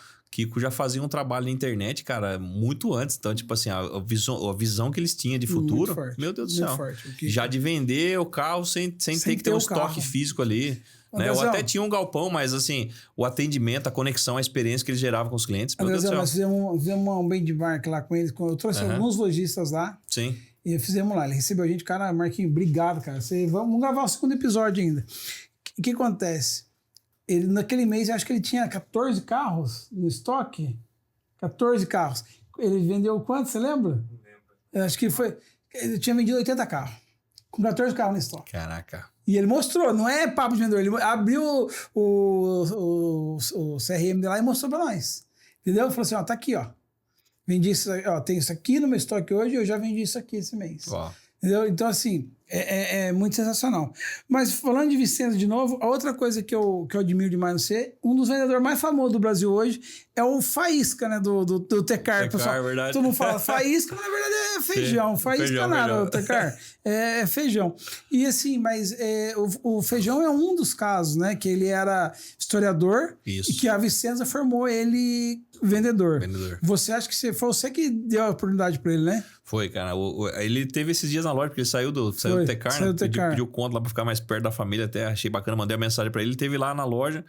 já fazia um trabalho na internet, cara, muito antes. Então, tipo assim, a visão que eles tinham de futuro, meu Deus do céu. Já de vender o carro sem ter que ter um estoque físico ali. Né? Eu até tinha um galpão, mas assim, o atendimento, a conexão, a experiência que eles geravam com os clientes. Nós fizemos um benchmark lá com eles. Eu trouxe alguns lojistas lá. Sim. E fizemos lá. Ele recebeu a gente, cara, Marquinhos, obrigado, cara. Vamos gravar o 2º episódio ainda. O que acontece? Ele, naquele mês, eu acho que ele tinha 14 carros no estoque. 14 carros. Ele vendeu quanto, você lembra? Não lembro. Eu acho que foi... Ele tinha vendido 80 carros. Com 14 carros no estoque. Caraca. E ele mostrou, não é papo de vendedor. Ele abriu o CRM de lá e mostrou pra nós. Entendeu? Falou assim, ó, tá aqui, ó. Vendi isso, ó, tem isso aqui no meu estoque hoje, eu já vendi isso aqui esse mês. Uau. Entendeu? Então, assim, é muito sensacional. Mas falando de Vicenza de novo, a outra coisa que eu admiro demais no você, um dos vendedores mais famosos do Brasil hoje é o Faísca, né? Do Tecar. Tecar, é verdade. Todo mundo fala Faísca, mas na verdade é feijão. Sim, Faísca feijão, nada, feijão. o Tecar. É feijão. E assim, mas o Feijão é um dos casos, né? Que ele era historiador. Isso. E que a Vicenza formou ele vendedor. Você acha que foi você que deu a oportunidade para ele, né? Foi, cara. Ele teve esses dias na loja, porque ele saiu do Tecar, né? Pediu conta lá pra ficar mais perto da família, até achei bacana, mandei a mensagem pra ele. Ele teve lá na loja,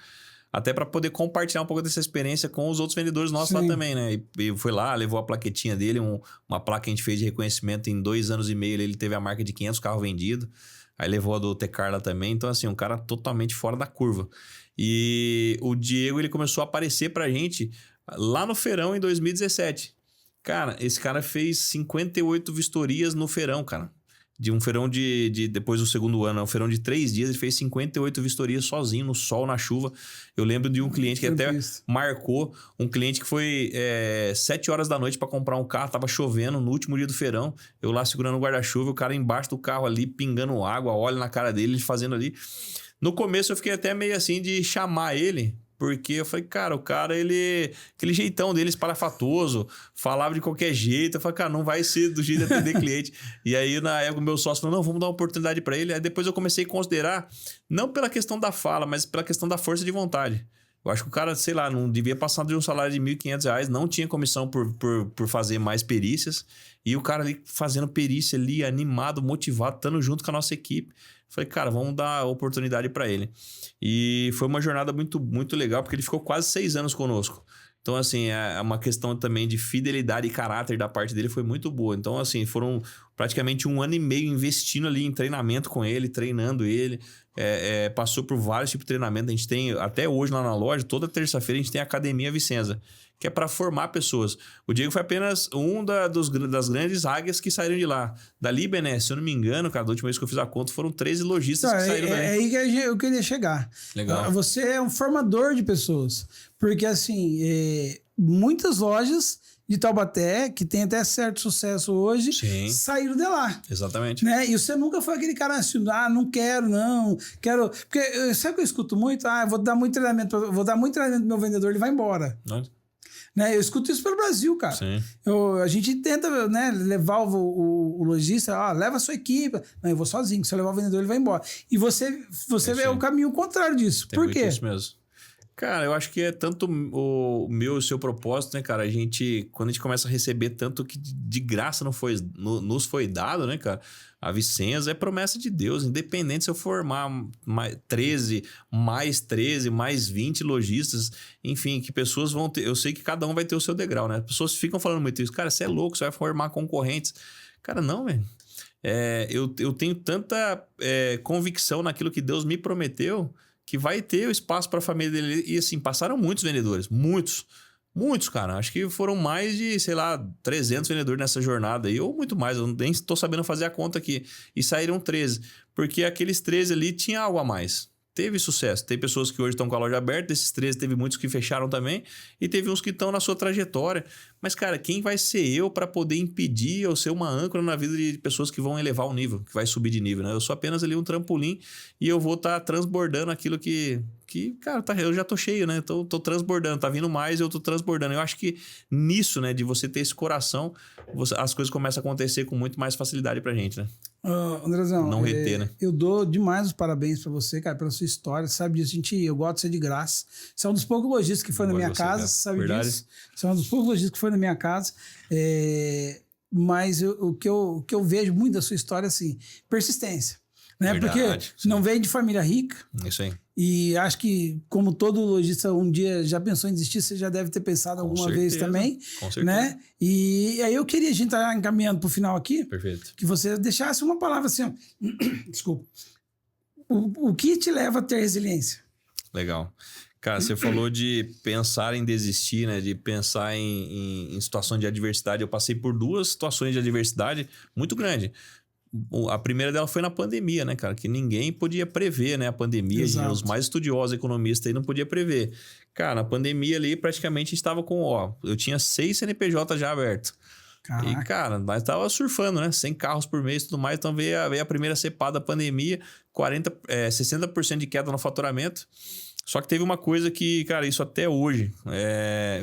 até pra poder compartilhar um pouco dessa experiência com os outros vendedores nossos lá também, né? E foi lá, levou a plaquetinha dele, uma placa que a gente fez de reconhecimento em 2 anos e meio. Ele teve a marca de 500 carros vendidos. Aí levou a do Tecar lá também. Então, assim, um cara totalmente fora da curva. E o Diego, ele começou a aparecer pra gente lá no feirão em 2017. Cara, esse cara fez 58 vistorias no feirão, cara. De um feirão depois do segundo ano, um feirão de 3 dias, ele fez 58 vistorias sozinho, no sol, na chuva. Eu lembro de um cliente que até marcou, um cliente que foi 7 horas da noite para comprar um carro, tava chovendo no último dia do feirão, eu lá segurando o guarda-chuva, o cara embaixo do carro ali, pingando água, óleo na cara dele, ele fazendo ali. No começo eu fiquei até meio assim de chamar ele, porque eu falei, cara, o cara, ele... Aquele jeitão dele, espalhafatoso, falava de qualquer jeito. Eu falei, cara, não vai ser do jeito de atender cliente. E aí, na época, o meu sócio falou, não, vamos dar uma oportunidade para ele. Aí depois eu comecei a considerar, não pela questão da fala, mas pela questão da força de vontade. Eu acho que o cara, sei lá, não devia passar de um salário de R$1.500, não tinha comissão por fazer mais perícias. E o cara ali fazendo perícia ali, animado, motivado, estando junto com a nossa equipe. Falei, cara, vamos dar oportunidade para ele. E foi uma jornada muito, muito legal, porque ele ficou quase 6 anos conosco. Então, assim, é uma questão também de fidelidade e caráter da parte dele foi muito boa. Então, assim, foram praticamente 1 ano e meio investindo ali em treinamento com ele, treinando ele. Passou por vários tipos de treinamento. A gente tem, até hoje lá na loja, toda terça-feira a gente tem a Academia Vicenza, que é para formar pessoas. O Diego foi apenas das grandes águias que saíram de lá. Dali, Bené, se eu não me engano, cara, da última vez que eu fiz a conta, foram 13 lojistas que saíram dali. É aí que eu queria chegar. Legal. Você é um formador de pessoas. Porque, assim, muitas lojas de Taubaté, que tem até certo sucesso hoje, saíram de lá. Exatamente. Né? E você nunca foi aquele cara assim, não quero, não, quero... Porque sabe o que eu escuto muito? Eu vou dar muito treinamento pro meu vendedor, ele vai embora. Né? Eu escuto isso pelo Brasil, cara. A gente tenta, né, levar o lojista, leva a sua equipe. Não, eu vou sozinho. Se eu levar o vendedor, ele vai embora. E você vê o caminho contrário disso. Por quê? Isso mesmo. Cara, eu acho que é tanto o meu e o seu propósito, né, cara? Quando a gente começa a receber tanto que de graça nos foi dado, né, cara? A Vicenza é promessa de Deus, independente se eu formar mais 13, mais 20 lojistas, enfim, que pessoas vão ter. Eu sei que cada um vai ter o seu degrau, né? As pessoas ficam falando muito isso, cara, você é louco, você vai formar concorrentes. Cara, não, velho. Eu tenho tanta convicção naquilo que Deus me prometeu, que vai ter o espaço para a família dele. E assim, passaram muitos vendedores. Muitos, cara. Acho que foram mais de, sei lá, 300 vendedores nessa jornada aí. Ou muito mais. Eu nem estou sabendo fazer a conta aqui. E saíram 13. Porque aqueles 13 ali tinha algo a mais. Teve sucesso. Tem pessoas que hoje estão com a loja aberta. Desses 13 teve muitos que fecharam também. E teve uns que estão na sua trajetória. Mas, cara, quem vai ser eu para poder impedir ou ser uma âncora na vida de pessoas que vão elevar o nível, que vai subir de nível, né? Eu sou apenas ali um trampolim e eu vou estar transbordando aquilo que cara, eu já tô cheio, né? Tô transbordando, tá vindo mais, eu tô transbordando. Eu acho que nisso, né, de você ter esse coração, as coisas começam a acontecer com muito mais facilidade pra gente, né? Andrezão, não reter, né? Eu dou demais os parabéns pra você, cara, pela sua história. Sabe disso, eu gosto de ser de graça. Você é um dos poucos lojistas que foi na minha casa, sabe Verdade. disso? Você é um dos poucos lojistas que foi na minha casa. Mas o que eu vejo muito da sua história, assim, persistência. Né? Verdade, porque não vem de família rica. Isso aí. E acho que, como todo lojista um dia já pensou em desistir, você já deve ter pensado alguma vez também. Com certeza. Né? E aí eu queria, a gente tá encaminhando pro final aqui. Perfeito. Que você deixasse uma palavra assim, ó. Desculpa. O que te leva a ter resiliência? Legal. Cara, você falou de pensar em desistir, né? De pensar em situação de adversidade. Eu passei por 2 situações de adversidade muito grande. A primeira dela foi na pandemia, né, cara? Que ninguém podia prever, né? A pandemia, os mais estudiosos economistas aí não podia prever. Cara, na pandemia ali, praticamente estava com, eu tinha 6 CNPJ já aberto. Caraca. E, cara, nós tava surfando, né? 100 carros por mês e tudo mais. Então veio a primeira cepada da pandemia, 60% de queda no faturamento. Só que teve uma coisa que, cara, isso até hoje,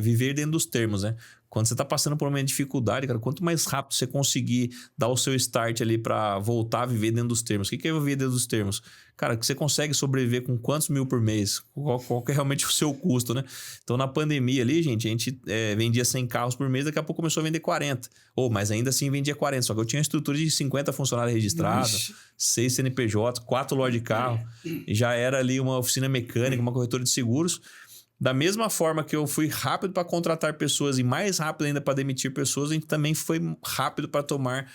viver dentro dos termos, né? Quando você tá passando por uma dificuldade, cara, quanto mais rápido você conseguir dar o seu start ali para voltar a viver dentro dos termos. O que é viver dentro dos termos? Cara, que você consegue sobreviver com quantos mil por mês? Qual que é realmente o seu custo, né? Então, na pandemia ali, gente, a gente vendia 100 carros por mês, daqui a pouco começou a vender 40. Mas ainda assim vendia 40. Só que eu tinha uma estrutura de 50 funcionários registrados, 6 CNPJ, 4 lojas de carro. E já era ali uma oficina mecânica, uma corretora de seguros. Da mesma forma que eu fui rápido para contratar pessoas e mais rápido ainda para demitir pessoas, a gente também foi rápido para tomar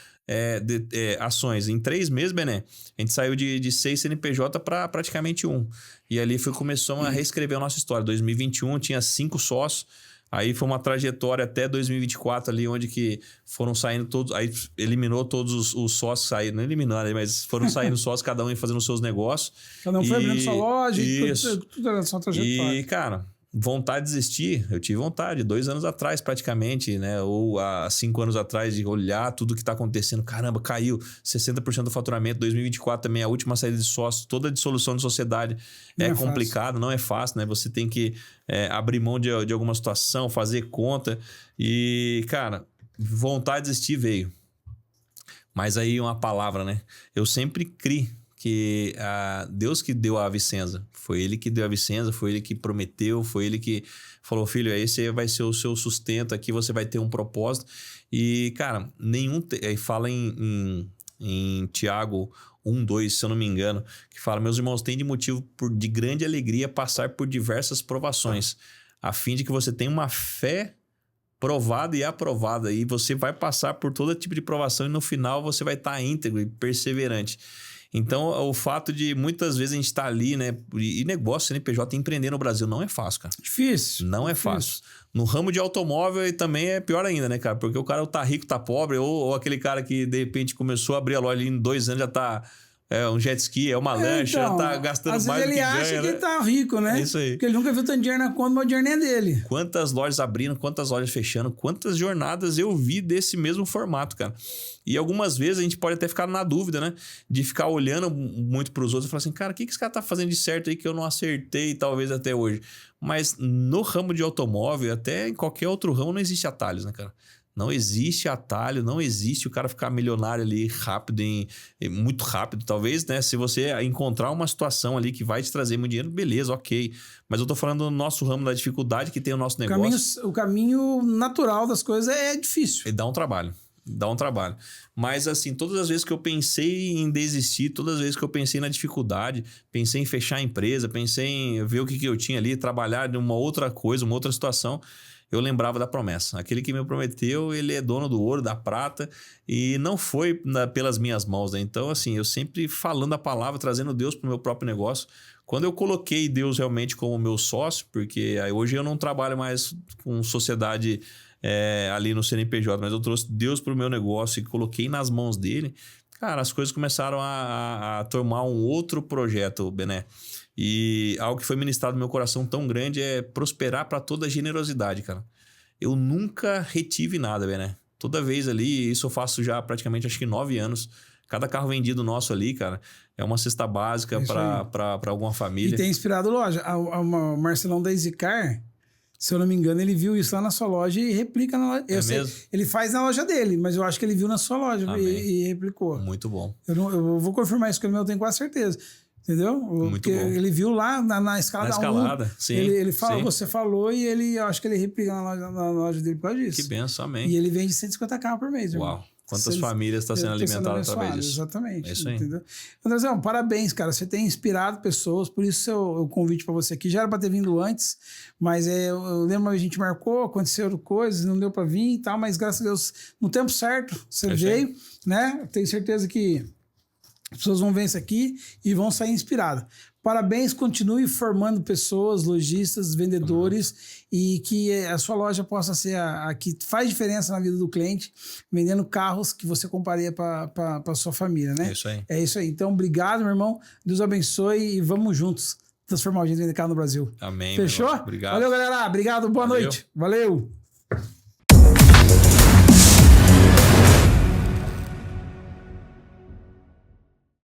ações. Em 3 meses, Bené, a gente saiu de 6 CNPJ para praticamente 1. E ali começamos a reescrever a nossa história. 2021 tinha 5 sócios. Aí foi uma trajetória até 2024 ali, onde que foram saindo todos... Aí eliminou todos os sócios, saíram, não eliminaram, mas foram saindo sócios, cada um fazendo os seus negócios. Cada um foi abrindo sua loja e tudo era sua trajetória. E, cara, vontade de desistir, eu tive vontade, 2 anos atrás praticamente, né? Ou há 5 anos atrás, de olhar tudo que tá acontecendo. Caramba, caiu 60% do faturamento. 2024 também, a última saída de sócios, toda a dissolução de sociedade é complicado, não é fácil, né? Você tem que abrir mão de alguma situação, fazer conta. E, cara, vontade de desistir veio. Mas aí uma palavra, né? Eu sempre criei que Deus que deu a Vicenza, foi Ele que deu a Vicenza, foi Ele que prometeu, foi Ele que falou, filho, esse vai ser o seu sustento aqui, você vai ter um propósito. E, cara, fala em Tiago 1:2, se eu não me engano, que fala, meus irmãos, tem de motivo de grande alegria passar por diversas provações, a fim de que você tenha uma fé provada e aprovada, e você vai passar por todo tipo de provação e no final você vai estar íntegro e perseverante. Então, o fato de muitas vezes a gente estar ali, né? E negócio, CNPJ, empreender no Brasil não é fácil, cara. Difícil. Não é fácil. No ramo de automóvel também é pior ainda, né, cara? Porque o cara tá rico, tá pobre, ou aquele cara que de repente começou a abrir a loja ali em 2 anos já tá... um jet ski, uma lancha, já tá gastando mais do que ganha, às vezes ele acha que né? tá rico, né? É isso aí. Porque ele nunca viu tanto dinheiro na conta, mas o dinheiro nem é dele. Quantas lojas abrindo, quantas lojas fechando, quantas jornadas eu vi desse mesmo formato, cara. E algumas vezes a gente pode até ficar na dúvida, né? De ficar olhando muito pros outros e falar assim, cara, o que esse cara tá fazendo de certo aí que eu não acertei talvez até hoje? Mas no ramo de automóvel, até em qualquer outro ramo, não existe atalhos, né, cara? Não existe atalho, não existe o cara ficar milionário ali rápido, muito rápido. Talvez, né? Se você encontrar uma situação ali que vai te trazer muito dinheiro, beleza, ok. Mas eu tô falando do nosso ramo da dificuldade que tem o nosso negócio. O caminho natural das coisas é difícil. E dá um trabalho. Mas assim, todas as vezes que eu pensei em desistir, todas as vezes que eu pensei na dificuldade, pensei em fechar a empresa, pensei em ver o que eu tinha ali, trabalhar de uma outra coisa, uma outra situação, eu lembrava da promessa. Aquele que me prometeu, ele é dono do ouro, da prata, e não foi pelas minhas mãos, né? Então, assim, eu sempre falando a palavra, trazendo Deus para o meu próprio negócio. Quando eu coloquei Deus realmente como meu sócio, porque hoje eu não trabalho mais com sociedade ali no CNPJ, mas eu trouxe Deus para o meu negócio e coloquei nas mãos dele, cara, as coisas começaram a tomar um outro projeto, Bené. E algo que foi ministrado no meu coração tão grande é prosperar para toda a generosidade, cara. Eu nunca retive nada, Bené. Toda vez ali, isso eu faço já praticamente acho que 9 anos. Cada carro vendido nosso ali, cara, é uma cesta básica para alguma família. E tem inspirado loja. O Marcelão da EasyCar, se eu não me engano, ele viu isso lá na sua loja e replica na loja. Mesmo? Ele faz na loja dele, mas eu acho que ele viu na sua loja e replicou. Muito bom. Eu vou confirmar isso com ele, mas eu tenho quase certeza. Entendeu? Muito bom. Ele viu lá na escalada 1. Na escalada, sim. Ele fala, sim. Você falou e eu acho que ele replica na loja dele por causa disso. Que benção, amém. E ele vende 150 carros por mês, irmão. Uau. Quantas famílias estão sendo alimentadas através disso? Exatamente. É isso aí. Entendeu? Andrezão, parabéns, cara. Você tem inspirado pessoas, por isso o convite para você aqui. Já era para ter vindo antes, mas eu lembro que a gente marcou, aconteceram coisas, não deu para vir e tal, mas graças a Deus, no tempo certo, você veio, né? Eu tenho certeza que as pessoas vão ver isso aqui e vão sair inspiradas. Parabéns, continue formando pessoas, lojistas, vendedores e que a sua loja possa ser a que faz diferença na vida do cliente, vendendo carros que você compraria para a sua família, né? É isso aí. É isso aí. Então, obrigado, meu irmão. Deus abençoe e vamos juntos transformar o jeito de vender carro no Brasil. Amém. Fechou? Obrigado. Valeu, galera. Obrigado. Boa Valeu. noite. Valeu.